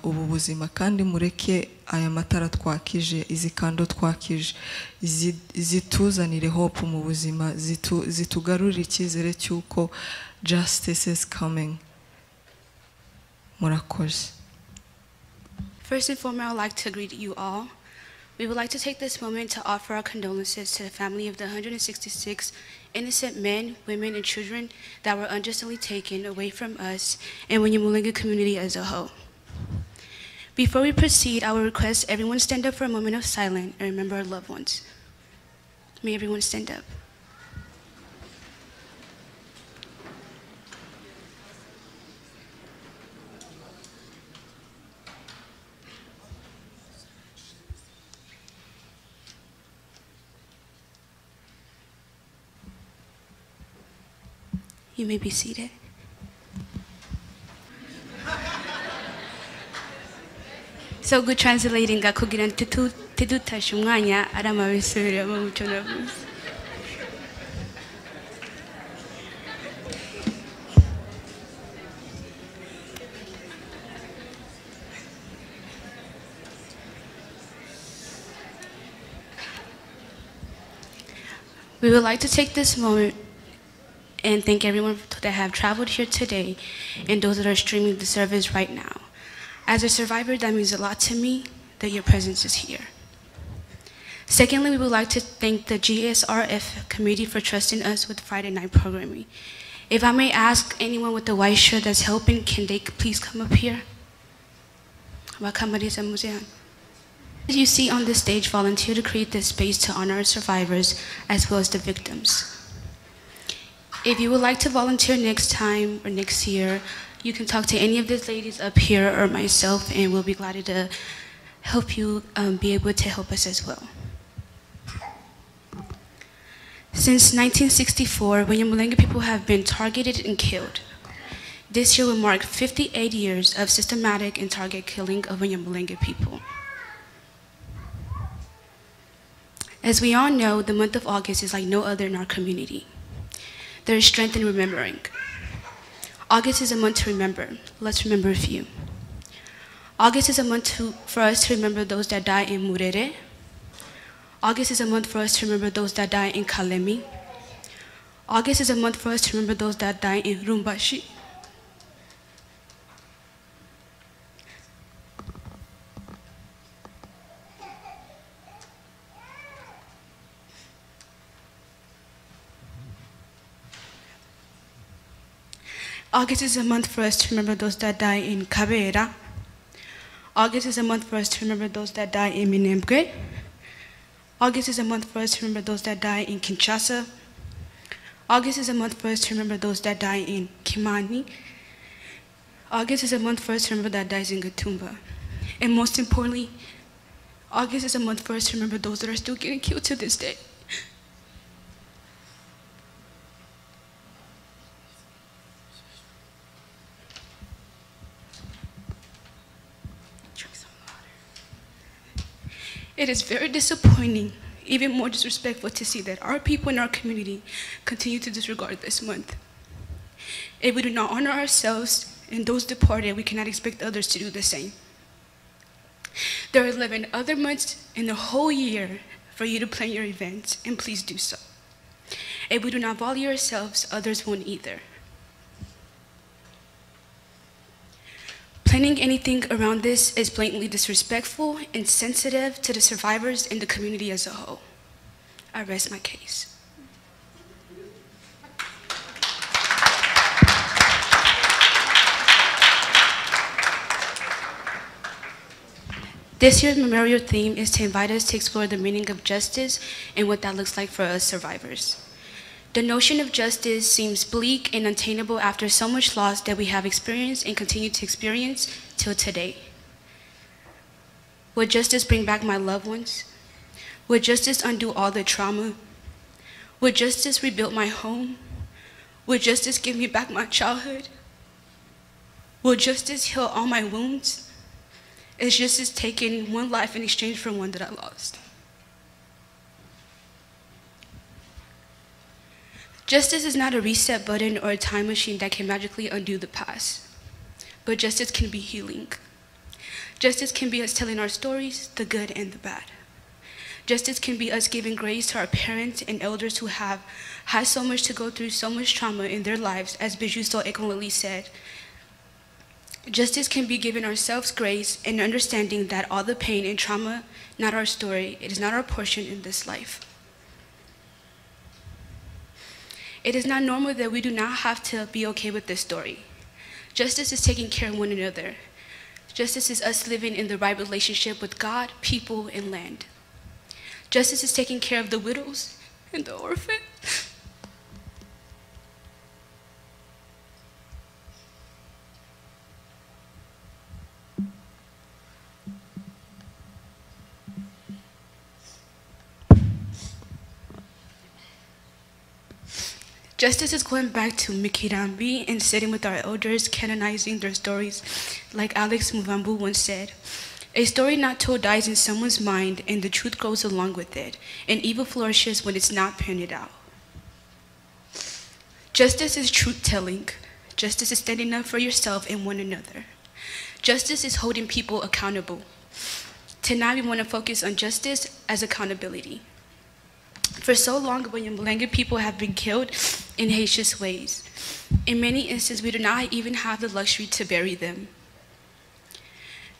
[SPEAKER 8] ubu buzima kandi mureke aya matara twakije, izi kando twakije zituzanire hope mu buzima, zitugarurire icyizere cyuko justice is coming. Murakoze.
[SPEAKER 9] First and foremost, I would like to greet you all. We would like to take this moment to offer our condolences to the family of the 166 innocent men, women, and children that were unjustly taken away from us and Wanyamulenge community as a whole. Before we proceed, I will request everyone stand up for a moment of silence and remember our loved ones. May everyone stand up. You may be seated. So good translating kugira tidutashe umwanya ari amabisubiramo muco navuze. We would like to take this moment and thank everyone that have traveled here today and those that are streaming the service right now. As a survivor, that means a lot to me that your presence is here. Secondly, we would like to thank the GSRF committee for trusting us with Friday night programming. If I may ask anyone with the white shirt that's helping, can they please come up here? As you see on the stage, volunteer to create this space to honor our survivors as well as the victims. If you would like to volunteer next time or next year, you can talk to any of these ladies up here or myself, and we'll be glad to help you be able to help us as well. Since 1964, Banyamulenge people have been targeted and killed. This year will mark 58 years of systematic and target killing of Banyamulenge people. As we all know, the month of August is like no other in our community. There is strength in remembering. August is a month to remember. Let's remember a few. August is a month for us to remember those that died in Murere. August is a month for us to remember those that died in Kalemi. August is a month for us to remember those that died in Rumbashi. August is a month for us to remember those that died in Kabera. August is a month for us to remember those that died in Minembwe. August is a month for us to remember those that died in Kinshasa. August is a month for us to remember those that died in Kimani. August is a month for us to remember that dies in Gatumba. And most importantly, August is a month for us to remember those that are still getting killed to this day. It is very disappointing, even more disrespectful to see that our people in our community continue to disregard this month. If we do not honor ourselves and those departed, we cannot expect others to do the same. There are 11 other months in the whole year for you to plan your events, and please do so. If we do not value ourselves, others won't either. Planning anything around this is blatantly disrespectful, insensitive to the survivors and the community as a whole. I rest my case. This year's memorial theme is to invite us to explore the meaning of justice and what that looks like for us survivors. The notion of justice seems bleak and unattainable after so much loss that we have experienced and continue to experience till today. Would justice bring back my loved ones? Would justice undo all the trauma? Would justice rebuild my home? Would justice give me back my childhood? Will justice heal all my wounds? Is justice taking one life in exchange for one that I lost? Justice is not a reset button or a time machine that can magically undo the past, but justice can be healing. Justice can be us telling our stories, the good and the bad. Justice can be us giving grace to our parents and elders who have had so much to go through, so much trauma in their lives, as Bijou so eloquently said. Justice can be giving ourselves grace and understanding that all the pain and trauma, not our story, it is not our portion in this life. It is not normal that we do not have to be okay with this story. Justice is taking care of one another. Justice is us living in the right relationship with God, people, and land. Justice is taking care of the widows and the orphans. Justice is going back to Mikirambi and sitting with our elders, canonizing their stories, like Alex Muvambu once said. A story not told dies in someone's mind, and the truth grows along with it, and evil flourishes when it's not pointed out. Justice is truth-telling. Justice is standing up for yourself and one another. Justice is holding people accountable. Tonight we want to focus on justice as accountability. For so long, Wanyamulenge people have been killed in heinous ways. In many instances, we do not even have the luxury to bury them.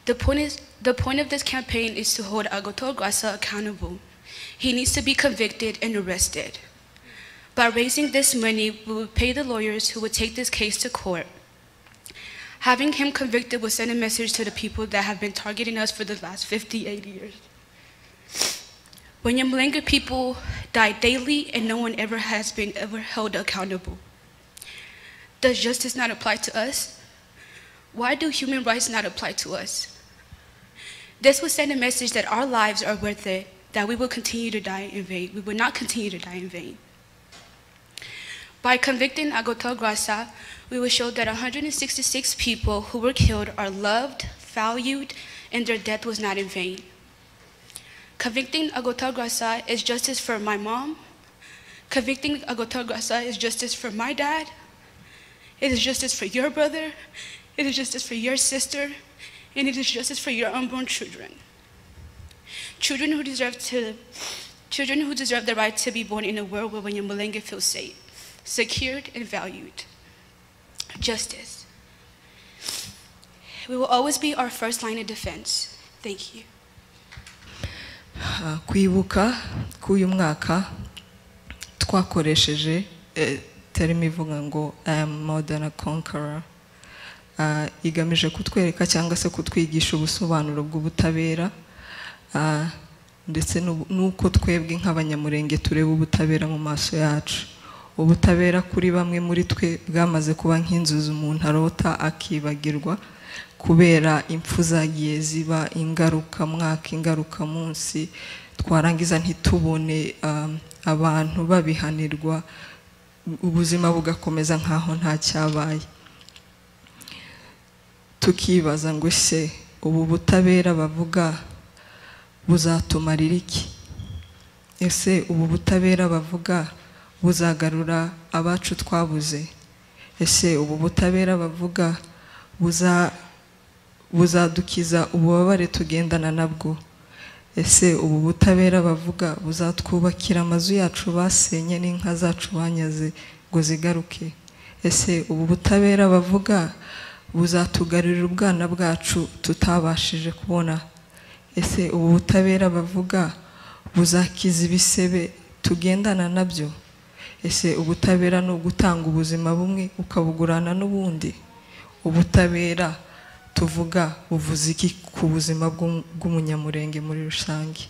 [SPEAKER 9] The point of this campaign is to hold Agoto Gwasa accountable. He needs to be convicted and arrested. By raising this money, we will pay the lawyers who would take this case to court. Having him convicted will send a message to the people that have been targeting us for the last 58 years. Wanyamulenge people die daily and no one ever has been held accountable. Does justice not apply to us? Why do human rights not apply to us? This will send a message that our lives are worth it, that we will continue to die in vain. We will not continue to die in vain. By convicting Agoto Gwasa, we will show that 166 people who were killed are loved, valued, and their death was not in vain. Convicting Agoto Gwasa is justice for my mom. Convicting Agoto Gwasa is justice for my dad. It is justice for your brother. It is justice for your sister. And it is justice for your unborn children. Children who deserve the right to be born in a world where Wanyamulenge feels safe, secured, and valued. Justice. We will always be our first line of defense. Thank you.
[SPEAKER 8] Kwibuka k'uyu mwaka twakoresheje terimi ivuga ngo I am more than a conqueror. Igamije kutwereka cyangwa se kutwigisha ubusobanuro bw'ubutabera ndetse nuko twebwe nk'abanyamurenge tureba ubutabera mu maso yacu. Ubutabera kuri bamwe muri twe bwamaze kuba nk'inzuzi umuntu arota akibagirwa kubera impfu zagiye ziba ingaruka mwaka ingaruka munsi, twarangiza ntitubone abantu babihanirwa, ubuzima bugakomeza nkaho nta cyabaye. Tukibaza ngo se ubu butabera bavuga buzatumarira iki? Ese ubu butabera bavuga buzagarura abacu twabuze? Ese ubu butabera bavuga buzadukiza ububabare tugendana nabwo? Ese ubu butabera bavuga buzatwubakira amazu yacu basenye n'inka zacu banyaze ngo zigaruke? Ese ubu butabera bavuga buzatugarurira ubwana bwacu tutabashije kubona? Ese ubu butabera bavuga buzakiza ibisebe tugendana nabyo? Ese ubutabera ni ugutanga ubuzima bumwe ukabugurana n'ubundi? Ubutabera tuvuga buvuze iki ku buzima bw'umunyamurenge muri rusange?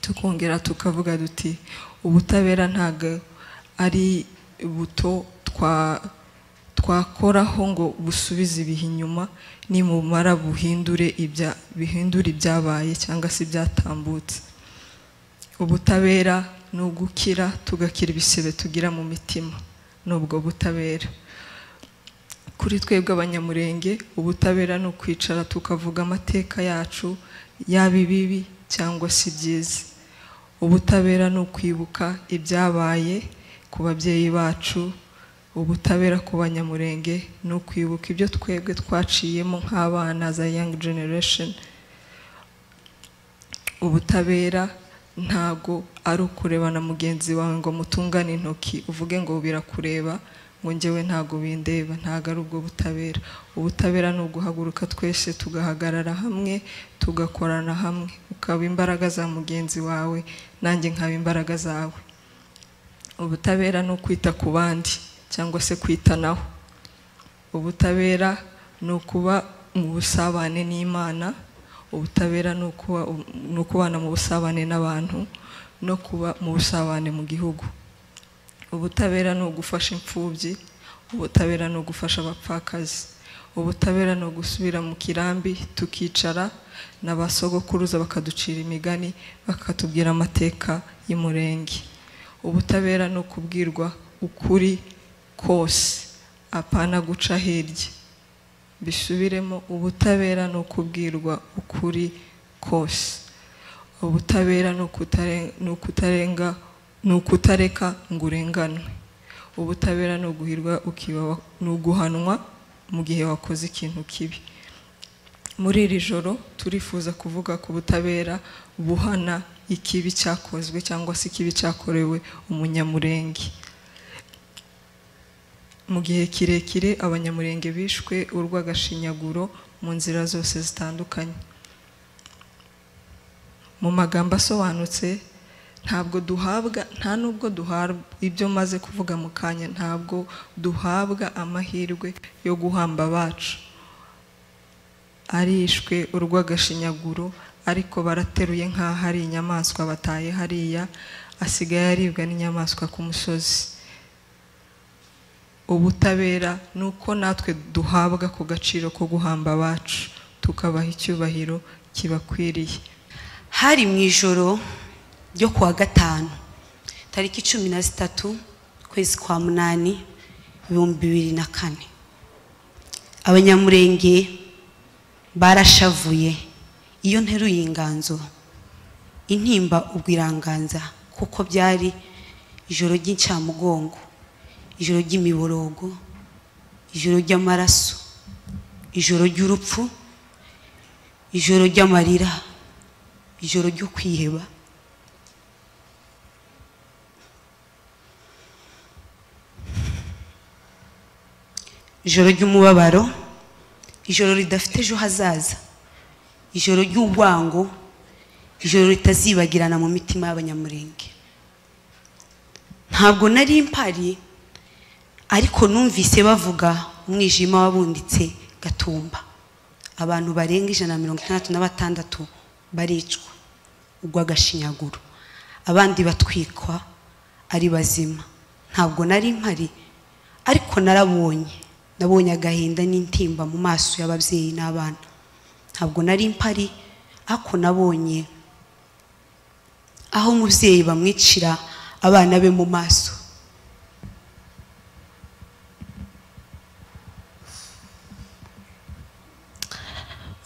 [SPEAKER 8] Tukongera tukavuga duti ubutabera ntago ari buto twakoraho ngo busubize ibihe inyuma, nimumara buhindure ibyabaye cyangwa se ibyatambutse. Ubutabera ni ugukira tugakira ibisebe tugira mu mitima, nubwo butabera. Kuri twebwe abanyamurenge ubutabera ni ukwicara tukavuga amateka yacu, yaba ibibi cyangwa se ibyiza. Ubutabera ni ukwibuka ibyabaye ku babyeyi bacu. Ubutabera ku banyamurenge ni ukwibuka ibyo twebwe twaciyemo nk'abana za young generation. Ubutabera ntago ari ukureba na mugenzi wawe ngo mutungane intoki uvuge ngo birakureba ngo njyewe ntago bindeba, ntago ari ubwo butabera. Ubutabera ni uguhaguruka twese tugahagarara hamwe tugakorana hamwe, ukaba imbaraga za mugenzi wawe nanjye nkaba imbaraga zawe. Ubutabera ni ukwita ku bandi cyangwa se kwitanaho. Ubutabera ni ukuba mu busabane n'Imana. Ubutabera ni ukubana mu busabane n'abantu no kuba mu busabane mu gihugu. Ubutabera ni ugufasha imfubyi. Ubutabera ni ugufasha abapfakazi. Ubutabera ni ugusubira mu kirambi tukicara n'abasogokuruza bakaducira imigani bakatubwira amateka y'umurenge. Ubutabera ni ukubwirwa ukuri kose apana guca hirya. Bisubiremo, ubutabera no kubwirwa ukuri kose. Ubutabera no kutareka ngo urenganwe. Ubutabera no guhirwa no guhanwa mu gihe wakoze ikintu kibi. Muri iri joro turifuza kuvuga ku butabera buhana ikibi cyakozwe cyangwa se ikibi cyakorewe umunyamurenge. Mu gihe kirekire abanyamurenge bishwe urw'agashinyaguro mu nzira zose zitandukanye. Mu magambo asobanutse, nta nubwo duhabwa ibyo maze kuvuga mu kanya, ntabwo duhabwa amahirwe yo guhamba abacu. Arishwe urw'agashinyaguro, ariko barateruye nk'aho ari inyamaswa bataye hariya, asigaye aribwa n'inyamaswa ku musozi. Ubutabera nuko natwe duhabwa ku gaciro ko guhamba abacu, tukabaha icyubahiro kibakwiriye.
[SPEAKER 10] Hari mu ijoro ryo kuwa gatanu tariki 13 kwezi kwa munani 2024, abanyamurenge barashavuye. Iyo nteruye inganzo intimba ubwiranganza, kuko byari ijoro ry'incamugongo, ijoro ry'imiborogo, ijoro ry'amaraso, ijoro ry'urupfu, ijoro ry'amarira, ijoro ryo kwiheba. Ijoro ry'umubabaro, ijoro ridafite ejo hazaza, ijoro ry'urwango, ijoro ritazibagirana mu mitima y'abanyamurenge. Ntabwo nari mpari, ariko numvise bavuga umwijima wabunditse Gatumba. Abantu barenga 166 baricwa urw'agashinyaguro, abandi batwikwa ari bazima. Ntabwo nari mpari, ariko nabonye agahinda n'intimba mu maso y'ababyeyi n'abana. Ntabwo nari mpari, ariko nabonye aho umubyeyi bamwicira abana be mu maso.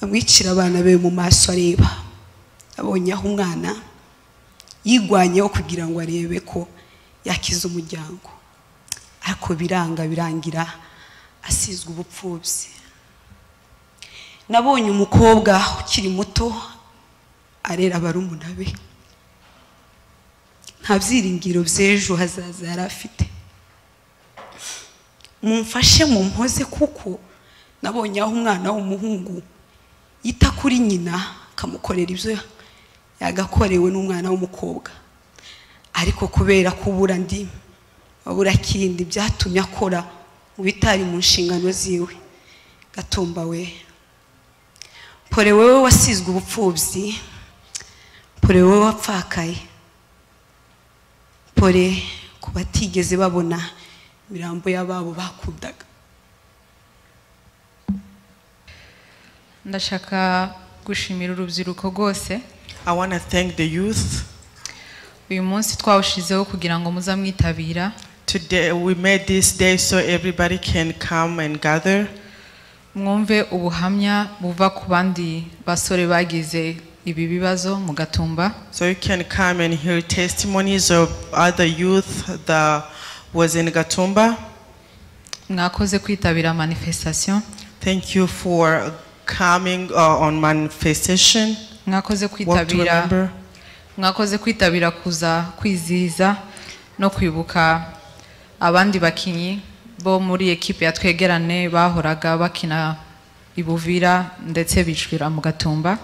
[SPEAKER 10] Bamwicira abana be mu maso areba. Nabonye aho umwana yigwanyeho kugira ngo arebe ko yakiza umuryango, ariko birangira asizwe ubupfubyi. Nabonye umukobwa ukiri muto arera barumuna be, nta byiringiro by'ejo hazaza yari afite. Mumfashe mumpoze, kuko nabonye aho umwana w'umuhungu yita kuri nyina akamukorera ibyo yagakorewe n'umwana w'umukobwa, ariko kubera kubura ndi babura kindi byatumye akora mu bitari mu nshingano ziwe. Gatumba we, pore wewe wasizwe ubupfubyi, pore wewe wapfakaye, pore ku batigeze babona imirambo y'ababo bakundaga.
[SPEAKER 11] Ndashaka gushimira urubyiruko rwose.
[SPEAKER 2] I want to thank the youth.
[SPEAKER 11] Uyu munsi twawushizeho kugira ngo muzamwitabira.
[SPEAKER 2] Today we made this day so everybody can come and gather.
[SPEAKER 11] Mwumve ubuhamya buva ku bandi basore bagize ibi bibazo mu Gatumba.
[SPEAKER 2] So you can come and hear testimonies of other youth that was in Gatumba.
[SPEAKER 11] Mwakoze kwitabira manifestation.
[SPEAKER 2] Thank you for coming on manifestation.
[SPEAKER 11] Mwakoze kwitabira kuza kwizihiza no kwibuka abandi bakinyi bo muri equipe ya Twegerane bahoraga bakina ibuvira ndetse bicwira mu Gatumba.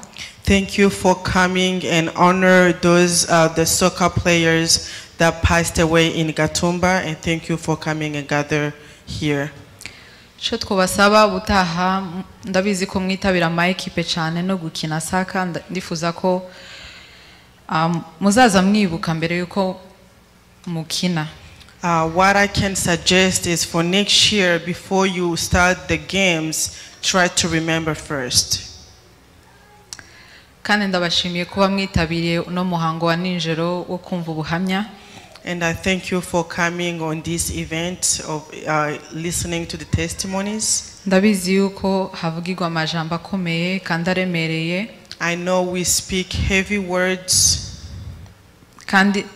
[SPEAKER 2] Thank you for coming and honor those the soccer players that passed away in Gatumba, and thank you for coming and gather here.
[SPEAKER 11] Cyo twabasaba butaha, ndabizi ko mwitabira ama equipe cyane no gukina saka, ndifuza ko muzaza mwibuka mbere yuko mukina.
[SPEAKER 2] What I can suggest is for next year, before you start the games, try to remember first.
[SPEAKER 11] Kandi ndabashimiye kuba mwitabiriye no muhango wa ninjoro wo kumva ubuhamya.
[SPEAKER 2] And I thank you for coming on this event of listening to the testimonies.
[SPEAKER 11] ndabizi yuko havugirwa amajambo akomeye kandi aremereye.
[SPEAKER 2] I know we speak heavy words.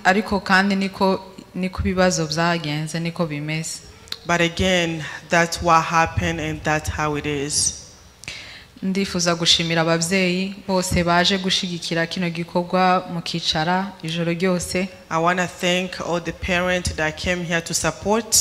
[SPEAKER 11] Ariko kandi niko bibazo byagenze niko bimeze.
[SPEAKER 2] But again, that's what happened and that's how it is.
[SPEAKER 11] Ndifuza gushimira abavyeyi bose baje gushigikira kino gikorwa mukicara ijoro ryose.
[SPEAKER 2] I want to thank all the parents that came here to support.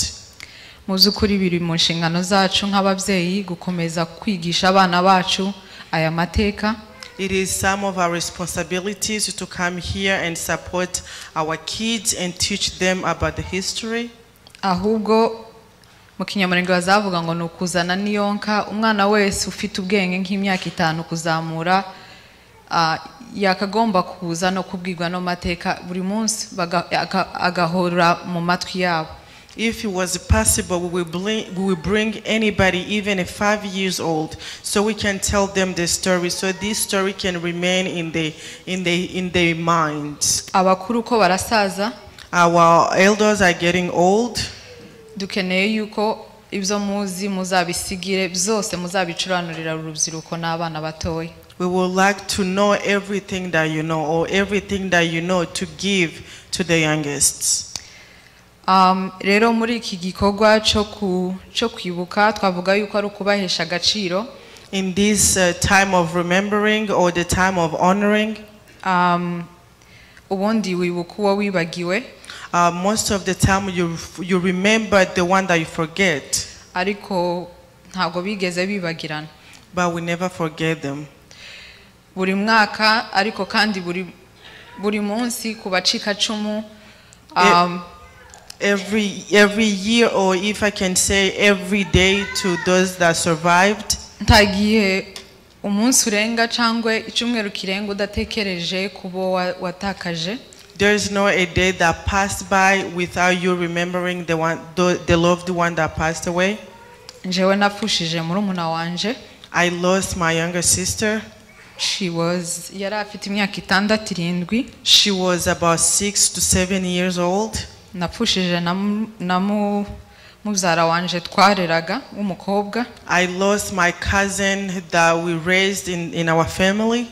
[SPEAKER 11] Muzukuri biri mu nshingano zacu nk'abavyeyi gukomeza kwigisha abana bacu aya mateka.
[SPEAKER 2] It is some of our responsibilities to come here and support our kids and teach them about the history.
[SPEAKER 11] Ahubwo mu Kinyamurenge bazavuga ngo nukuzana niyonka umwana wese ufite ubwenge nk'imyaka 5 kuzamura yakagomba kuza no kubwirwa no mateka buri munsi agahora mu matwi yabo.
[SPEAKER 2] If it was possible, we will bring anybody, even a 5 years old, so we can tell them the story, so this story can remain in their minds.
[SPEAKER 11] Abakuru ko barasaza.
[SPEAKER 2] Our elders are getting old.
[SPEAKER 11] Dukeneye yuko ibyo muzi muzabisigire byose muzabicuranurira urubyiruko n'abana batoya.
[SPEAKER 2] We would like to know everything that you know, or everything that you know, to give to the youngest.
[SPEAKER 11] Rero muri iki gikorwa cyo kwibuka twavuga yuko ari ukubahesha agaciro.
[SPEAKER 2] In this time of remembering or the time of honoring,
[SPEAKER 11] ubundi wibuka uwo wibagiwe.
[SPEAKER 2] Most of the time you remember the one that you forget.
[SPEAKER 11] Ariko ntago bigeze bibagirana.
[SPEAKER 2] But we never forget them.
[SPEAKER 11] Buri mwaka ariko kandi buri munsi kubacika cumu.
[SPEAKER 2] Every year, or if I can say every day, to those that survived.
[SPEAKER 11] Ntagiye umunsi urenga cyangwa icyumweru kirenga udatekereje kubo watakaje.
[SPEAKER 2] There is no a day that passed by without you remembering the loved one that passed away.
[SPEAKER 11] Njewe nafushije murumuna wanje.
[SPEAKER 2] I lost my younger sister.
[SPEAKER 11] Yari afite imyaka 6-7.
[SPEAKER 2] She was about 6 to 7 years old.
[SPEAKER 11] Nafushije na mubyara wanje twareraga umukobwa.
[SPEAKER 2] I lost my cousin that we raised in our family.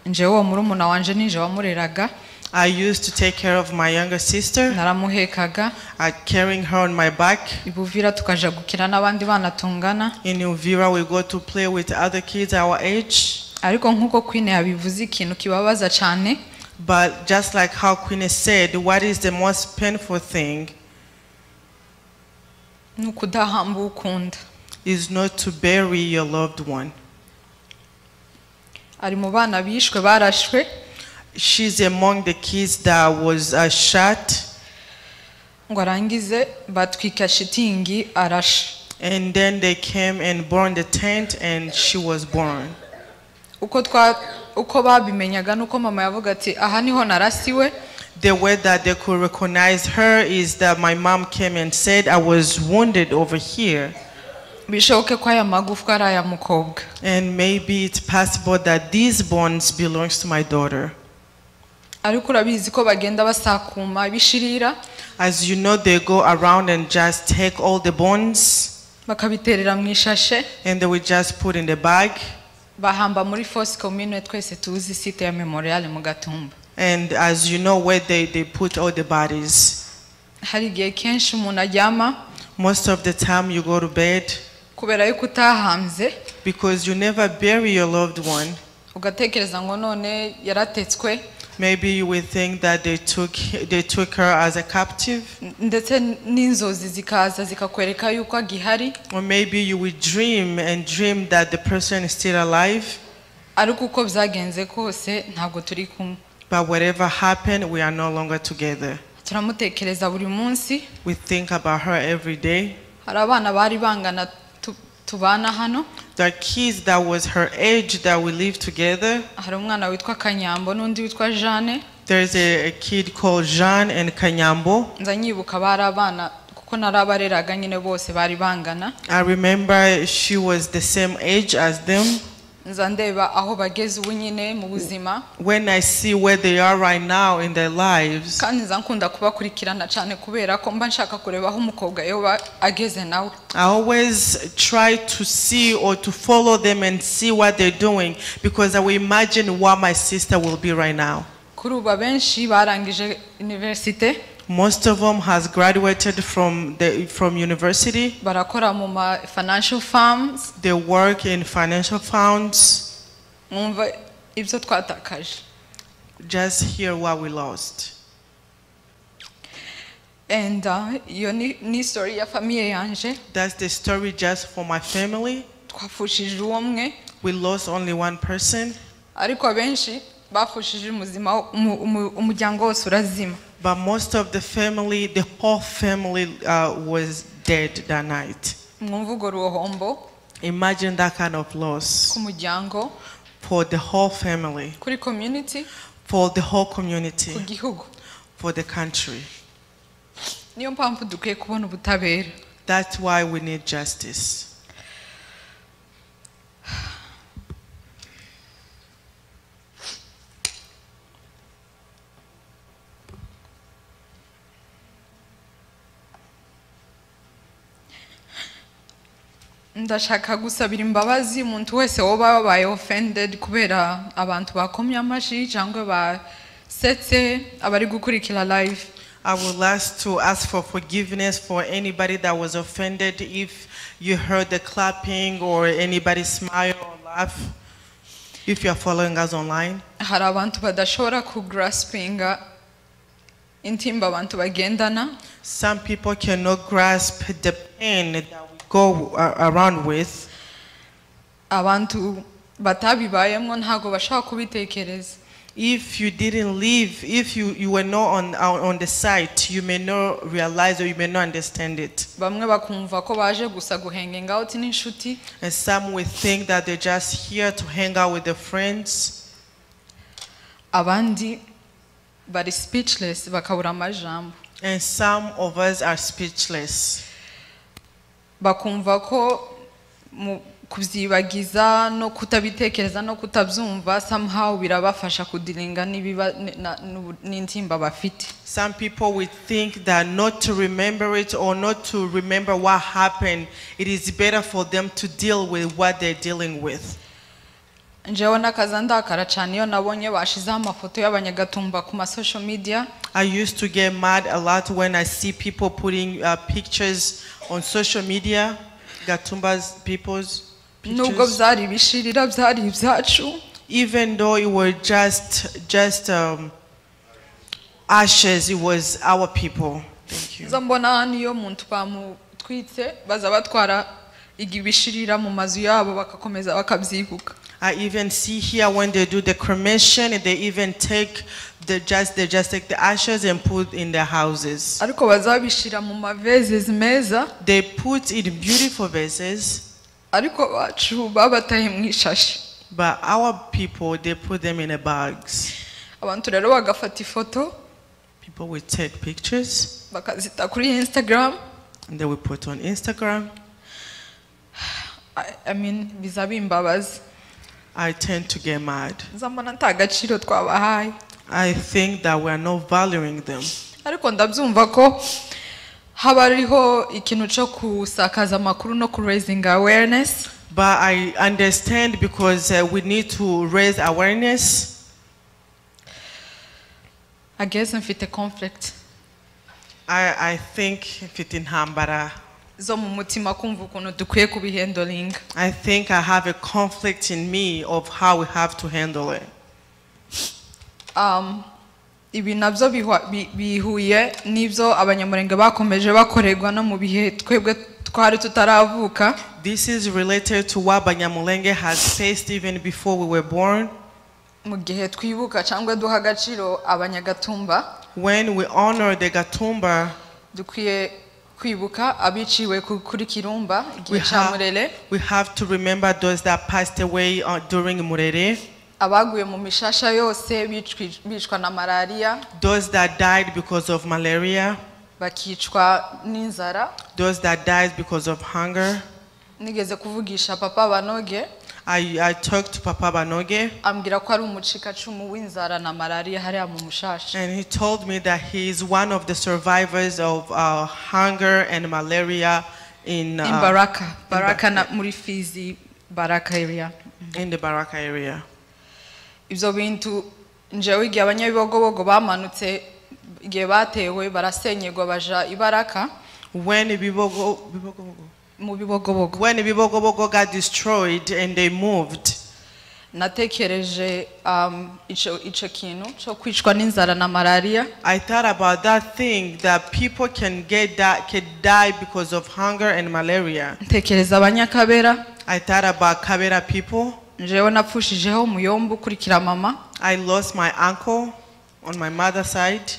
[SPEAKER 11] Njewe murumuna wanje nije wamureraga.
[SPEAKER 2] I used to take care of my younger sister.
[SPEAKER 11] Naramuhekaga.
[SPEAKER 2] Carrying her on my back.
[SPEAKER 11] Ibuvira tukaja gukina n'abandi bana tungana.
[SPEAKER 2] In Uvira we go to play with other kids our age.
[SPEAKER 11] Ariko nkuko Queen yabivuze ikintu kibabaza cyane.
[SPEAKER 2] But just like how Queen said, what is the most painful thing?
[SPEAKER 11] Nukudahamba ukunda.
[SPEAKER 2] Is not to bury your loved one.
[SPEAKER 11] Ari mu bana bishwe barashwe.
[SPEAKER 2] She's among the kids that was shot.
[SPEAKER 11] Ngo arangize batwika shitingi arashe.
[SPEAKER 2] And then they came and burned the tent and she was born.
[SPEAKER 11] Uko babimenyaga nuko mama yavuga ati aha niho narasiwe.
[SPEAKER 2] The way that they could recognize her is that my mom came and said, I was wounded over here.
[SPEAKER 11] Bishoboke ko aya magufwa ari aya mukobwa.
[SPEAKER 2] And maybe it's possible that these bones belongs to my daughter.
[SPEAKER 11] Ariko urabizi ko bagenda basakuma bishirira.
[SPEAKER 2] As you know, they go around and just take all the bones.
[SPEAKER 11] Bakabiterera mu ishashe.
[SPEAKER 2] And they will just put in the bag.
[SPEAKER 11] Bahamba muri Force Commune twese tuzi site ya Memorial mu Gatumba.
[SPEAKER 2] And as you know where they put all the bodies.
[SPEAKER 11] Hari gihe kenshi umuntu ajyama.
[SPEAKER 2] Most of the time you go to bed.
[SPEAKER 11] Kubera yuko utahamze.
[SPEAKER 2] Because you never bury your loved one.
[SPEAKER 11] Ugatekereza ngo none yaratetswe.
[SPEAKER 2] Maybe you will think that they took her as a captive.
[SPEAKER 11] Ndetse n'inzozi zikaza zikakwereka yuko agihari.
[SPEAKER 2] Or maybe you will dream that the person is still alive.
[SPEAKER 11] Ariko uko byagenze kose ntabwo turi kumwe.
[SPEAKER 2] But whatever happened, we are no longer together.
[SPEAKER 11] Turamutekereza buri munsi.
[SPEAKER 2] We think about her every day.
[SPEAKER 11] Hari abana bari bangana tubana hano.
[SPEAKER 2] The kids that was her age that we live together.
[SPEAKER 11] Hari umwana witwa Kanyambo n'undi witwa Jeanne.
[SPEAKER 2] There's a kid called Jean and Kanyambo.
[SPEAKER 11] Nzanyibuka bari abana kuko narabareraga nyine bose bari bangana.
[SPEAKER 2] I remember she was the same age as them.
[SPEAKER 11] nza ndeba aho bageze ubu nyine mu buzima
[SPEAKER 2] when I see where they are right now in their lives,
[SPEAKER 11] kandi nza nkunda kubakurikirana cyane kubera ko mba nshaka kureba aho umukobwa yoba ageze nawe.
[SPEAKER 2] I always try to see or to follow them and see what they're doing, because I will imagine what my sister will be right now.
[SPEAKER 11] Kuri ubu abenshi barangije universite.
[SPEAKER 2] Most of them has graduated from university.
[SPEAKER 11] Barakora mu ma financial firms.
[SPEAKER 2] They work in financial firms.
[SPEAKER 11] Mwumva ibyo twatakaje.
[SPEAKER 2] Just hear what we lost.
[SPEAKER 11] And iyo ni story ya famille yanje.
[SPEAKER 2] That's the story just for my family.
[SPEAKER 11] Twafushije umwe.
[SPEAKER 2] We lost only one person.
[SPEAKER 11] Ariko abenshi bafushije umuryango wose urazima.
[SPEAKER 2] But most of the family, the whole family was dead that night. Imagine that kind of loss. For the whole family. For the whole community. For the country. That's why we need justice.
[SPEAKER 11] Ndashaka gusabira imbabazi umuntu wese woba wabaye offended kubera abantu bakomye amashi cyangwa basetse abari gukurikira live.
[SPEAKER 2] I would like to ask for forgiveness for anybody that was offended if you heard the clapping or anybody smile or laugh. If you are following us online.
[SPEAKER 11] Hari abantu badashobora kugraspinga intimba abantu bagendana.
[SPEAKER 2] Some people cannot grasp the pain that we go around with.
[SPEAKER 11] Abantu batabibayemo ntago bashaka kubitekereza.
[SPEAKER 2] If you didn't live, if you were not on the site, you may not realize or you may not understand it.
[SPEAKER 11] Bamwe bakumva ko baje gusa guhanging out n'inshuti.
[SPEAKER 2] And some will think that they're just here to hang out with their friends.
[SPEAKER 11] Abandi bari speechless bakabura amajambo.
[SPEAKER 2] And some of us are speechless.
[SPEAKER 11] Bakumva ko kubyibagiza no kutabitekereza no kutabyumva somehow birabafasha kudilinga nibiba n'intimba bafite.
[SPEAKER 2] Some people would think that not to remember it or not to remember what happened, it is better for them to deal with what they're dealing with.
[SPEAKER 11] Njewe nakaza ndakara cyane iyo nabonye bashizeho amafoto y'abanyagatumba ku ma social media.
[SPEAKER 2] I used to get mad a lot when I see people putting pictures on social media, Gatumba's people's pictures.
[SPEAKER 11] Nubwo byari bishirira byari ibyacu.
[SPEAKER 2] Even though it were just ashes, it was our people. Thank you.
[SPEAKER 11] Zambona niyo muntu bamutwitse baza batwara igibishirira mu mazu yabo bakakomeza bakabyibuka.
[SPEAKER 2] I even see here when they do the cremation, they even take they just take the ashes and put in their houses.
[SPEAKER 11] Ariko bazabishira mu mavezes meza.
[SPEAKER 2] They put in beautiful vases.
[SPEAKER 11] Ariko bacu babataye mu ishashi.
[SPEAKER 2] But our people, they put them in bags.
[SPEAKER 11] Abantu rero bagafata ifoto.
[SPEAKER 2] People will take pictures.
[SPEAKER 11] Bakazita kuri Instagram.
[SPEAKER 2] And they will put on Instagram.
[SPEAKER 11] I mean, bizabimbabazi.
[SPEAKER 2] I tend to get mad. I think that we are not valuing them.
[SPEAKER 11] Ariko ndabyumva ko habariho ikintu cyo kusakaza amakuru no ku raising awareness.
[SPEAKER 2] But I understand because we need to raise awareness.
[SPEAKER 11] I guess mfite conflict.
[SPEAKER 2] I think mfite intambara.
[SPEAKER 11] Zo mu mutima kumva ukuntu dukwiye kubihandling.
[SPEAKER 2] I think I have a conflict in me of how we have to handle it.
[SPEAKER 11] Ibi nabyo bihuye nibyo abanyamurenge bakomeje bakorerwa no mu bihe twebwe twari tutaravuka.
[SPEAKER 2] This is related to what Banyamulenge has faced even before we were born.
[SPEAKER 11] Mu gihe twibuka cyangwa duha agaciro abanyagatumba.
[SPEAKER 2] When we honor the Gatumba,
[SPEAKER 11] dukwiye kwibuka abiciwe kuri Kirumba igihe cya Murere.
[SPEAKER 2] We have to remember those that passed away during Murere.
[SPEAKER 11] Abaguye mu mishasha yose bicwa na malaria.
[SPEAKER 2] Those that died because of malaria.
[SPEAKER 11] Bakicwa n'inzara.
[SPEAKER 2] Those that died because of hunger.
[SPEAKER 11] Nigeze kuvugisha papa Banoge.
[SPEAKER 2] I talked to Papa Banoge,
[SPEAKER 11] ambwira ko ari umucikacumu w'inzara na malaria hariya mu Mushasha.
[SPEAKER 2] and he told me that he is one of the survivors of hunger and malaria in
[SPEAKER 11] Baraka na muri Fizi, Baraka area.
[SPEAKER 2] In the Baraka area.
[SPEAKER 11] Ibyo bintu njewe igihe abanyabibogobogo bamanutse igihe batewe barasenyegwa baja ibaraka.
[SPEAKER 2] When Bibogobogo got destroyed and they moved,
[SPEAKER 11] natekereje ico kintu cyo kwicwa n'inzara na malaria.
[SPEAKER 2] I thought about that thing that people can die because of hunger and malaria.
[SPEAKER 11] Ntekereza abanyakabera.
[SPEAKER 2] I thought about Kabera people.
[SPEAKER 11] Njewe napfushijeho umuyombo ukurikira mama.
[SPEAKER 2] I lost my uncle on my mother's side.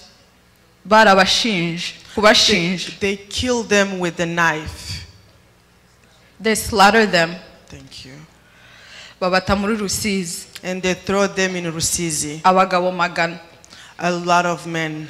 [SPEAKER 11] Barabashinje, kubashinje.
[SPEAKER 2] They killed them with a knife.
[SPEAKER 11] They slaughtered them.
[SPEAKER 2] Thank you.
[SPEAKER 11] Babata muri Rusizi.
[SPEAKER 2] And they throw them in Rusizi.
[SPEAKER 11] Abagabo magana.
[SPEAKER 2] A lot of men.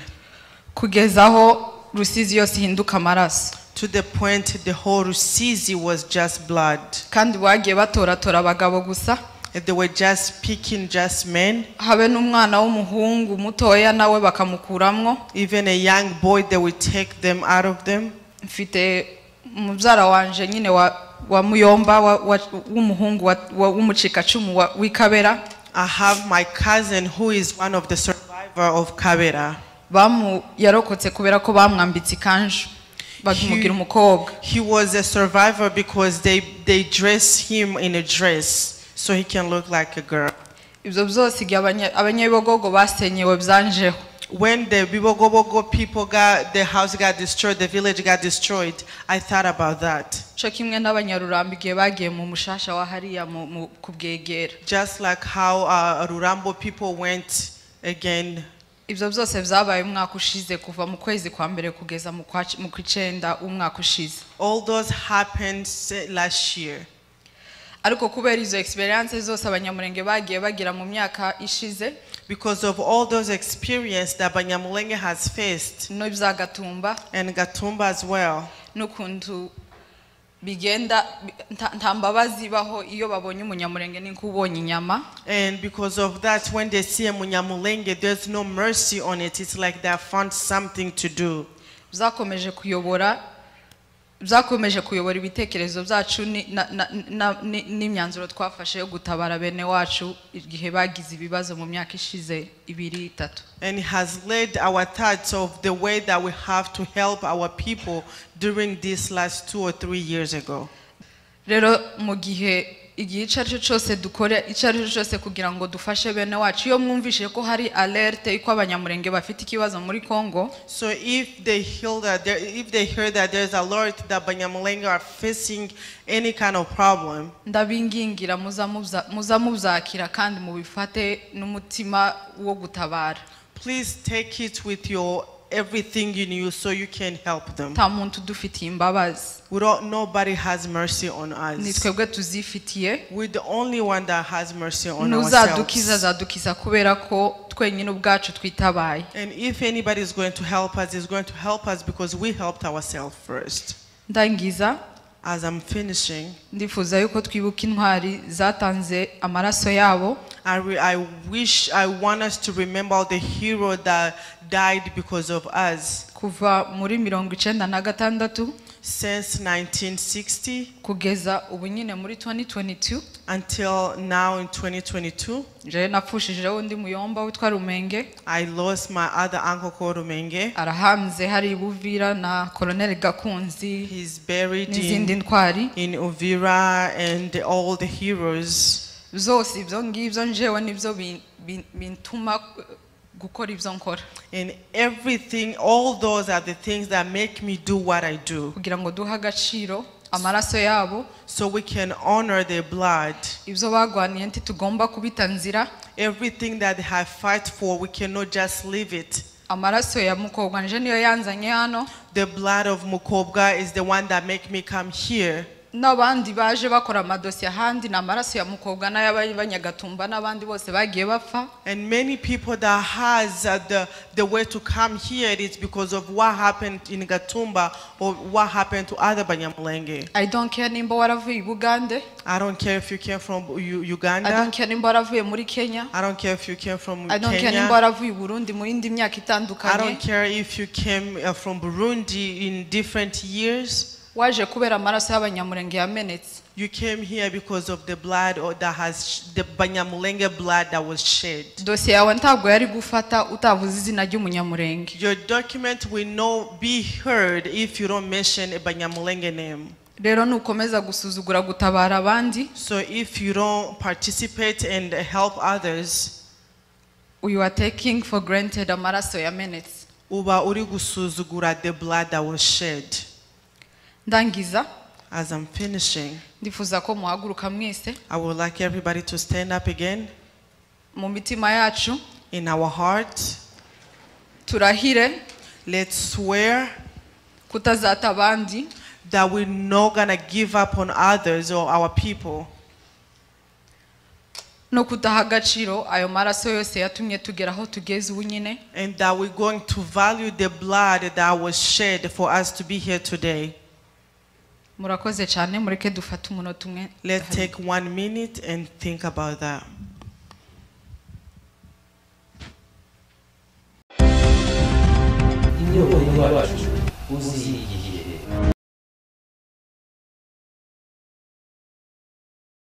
[SPEAKER 11] Kugezaho Rusizi yose hinduka amaraso.
[SPEAKER 2] To the point the whole Rusizi was just blood.
[SPEAKER 11] Kandi bagiye batoratora abagabo gusa.
[SPEAKER 2] And they were just picking just men.
[SPEAKER 11] Habe n'umwana w'umuhungu mutoya nawe bakamukuramwo.
[SPEAKER 2] Even a young boy, they would take them out of them.
[SPEAKER 11] Mfite mubyara wanje nyine wa muyomba w'umuhungu w'umucikacumu w'ikabera.
[SPEAKER 2] I have my cousin who is one of the survivor of Kabera.
[SPEAKER 11] Yarokotse kubera ko bamwambitse ikanju bamugira umukobwa.
[SPEAKER 2] He was a survivor because they dress him in a dress so he can look like a girl.
[SPEAKER 11] Ibyo byose abanyabibogogo basenyewe byanjeho.
[SPEAKER 2] When the Bibogobogo people the house got destroyed, the village got destroyed, I thought about that.
[SPEAKER 11] Cyo kimwe n'abanyarurambi gihe bagiye mu Mushasha wa hariya mu kubwegera.
[SPEAKER 2] Just like how Rurambo people went again.
[SPEAKER 11] Ibyo byose byabaye umwaka ushize kuva mu kwezi kwa mbere kugeza mu kwicenda umwaka ushize.
[SPEAKER 2] All those happened last year.
[SPEAKER 11] Ariko kubera izo experiences zose abanyamurenge bagiye bagira mu myaka ishize,
[SPEAKER 2] because of all those experiences that Banyamulenge has faced,
[SPEAKER 11] no bya Gatumba
[SPEAKER 2] and Gatumba as well,
[SPEAKER 11] n'ukuntu bigenda ntambabazi baho iyo babonye umunyamurenge n'ikubonye inyama.
[SPEAKER 2] And because of that, when they see a Munyamulenge, there's no mercy on it. It's like they found something to do.
[SPEAKER 11] Byakomeje kuyobora ibitekerezo byacu n'imyanzuro twafashe yo gutabara bene wacu igihe bagize ibibazo mu myaka ishize 2-3.
[SPEAKER 2] And it has led our thoughts of the way that we have to help our people during these last 2 or 3 years ago.
[SPEAKER 11] Rero mu gihe icyo cyose dukore icyo cyose kugira ngo dufashe bene wacu iyo mwumvishe ko hari alerte iko abanyamurenge bafite ikibazo muri Congo.
[SPEAKER 2] So if they hear that there's a alert that Banyamulenge are facing any kind of problem,
[SPEAKER 11] ndabingingira muza muzakira kandi mubifate n'umutima wo gutabara.
[SPEAKER 2] Please take it with your everything in you so you can help them.
[SPEAKER 11] Ta muntu dufitiye imbabazi.
[SPEAKER 2] Nobody has mercy on us.
[SPEAKER 11] Ni twebwe tuzifitiye.
[SPEAKER 2] We're the only one that has mercy on ourselves.
[SPEAKER 11] Zadukiza kubera ko twenyine ubwacu twitabaye.
[SPEAKER 2] And if anybody is going to help us, is going to help us because we helped ourselves first.
[SPEAKER 11] Ndangiza.
[SPEAKER 2] As I'm finishing,
[SPEAKER 11] ndifuza yuko twibuka intwari zatanze amaraso yabo.
[SPEAKER 2] I want us to remember the hero that died because of us.
[SPEAKER 11] Kuva muri 1996
[SPEAKER 2] since 1960
[SPEAKER 11] kugeza ubu nyine muri 2022
[SPEAKER 2] until now in 2022.
[SPEAKER 11] Je napfushije undi muyomba witwa Rumenge.
[SPEAKER 2] I lost my other uncle called Rumenge.
[SPEAKER 11] Arahanze hari Buvira na Colonel Gakunzi.
[SPEAKER 2] He's buried
[SPEAKER 11] in
[SPEAKER 2] Uvira and all the heroes.
[SPEAKER 11] Zose ibyo ngibyo njewe nibyo bintuma gukora ibyo nkora.
[SPEAKER 2] And everything, all those are the things that make me do what I do.
[SPEAKER 11] Kugira ngo duha agaciro amaraso yabo,
[SPEAKER 2] so we can honor their blood.
[SPEAKER 11] Ibyo bagwaniye nti tugomba kubitanzira.
[SPEAKER 2] Everything that they have fight for, we cannot just leave it.
[SPEAKER 11] Amaraso ya Mukobwa nje niyo yanzanye hano.
[SPEAKER 2] The blood of Mukobwa is the one that make me come here.
[SPEAKER 11] n'abandi baje bakora amadosiye ahandi n'amaraso ya mukobwa n'ay'abanyagatumba n'abandi bose bagiye bapfa.
[SPEAKER 2] And many people that has the way to come here, it's because of what happened in Gatumba or what happened to other Banyamulenge.
[SPEAKER 11] I don't care nimba waravuye Bugande.
[SPEAKER 2] I don't care if you came from Uganda.
[SPEAKER 11] I don't care nimba waravuye muri Kenya.
[SPEAKER 2] I don't care if you came from
[SPEAKER 11] I don't
[SPEAKER 2] Kenya.
[SPEAKER 11] care nimba waravuye Burundi muri indi myaka itandukanye.
[SPEAKER 2] I don't care if you came from Burundi in different years.
[SPEAKER 11] Waje kubera amaraso y'abanyamurenge yamenetse.
[SPEAKER 2] You came here because of the blood or that has the Banyamulenge blood that was shed.
[SPEAKER 11] Dossier yawe ntabwo yari gufata utavuze izina ry'umunyamurenge.
[SPEAKER 2] Your document will not be heard if you don't mention a Banyamulenge name.
[SPEAKER 11] Rero nukomeza gusuzugura gutabara abandi.
[SPEAKER 2] So if you don't participate and help others,
[SPEAKER 11] you are taking for granted amaraso yamenetse.
[SPEAKER 2] Uba uri gusuzugura the blood that was shed.
[SPEAKER 11] Ndangiza.
[SPEAKER 2] As I'm finishing,
[SPEAKER 11] ndifuza ko muhaguruka mwese.
[SPEAKER 2] I would like everybody to stand up again.
[SPEAKER 11] Mu mitima yacu.
[SPEAKER 2] In our heart.
[SPEAKER 11] Turahire.
[SPEAKER 2] Let's swear.
[SPEAKER 11] Kutazata abandi.
[SPEAKER 2] That we're not gonna give up on others or our people.
[SPEAKER 11] No kudaha agaciro ayo maraso yose yatumye tugera aho tugeze ubu nyine.
[SPEAKER 2] And that we're going to value the blood that was shed for us to be here today.
[SPEAKER 11] Murakoze cyane mureke dufate umunota umwe.
[SPEAKER 2] Let's take 1 minute and think about that.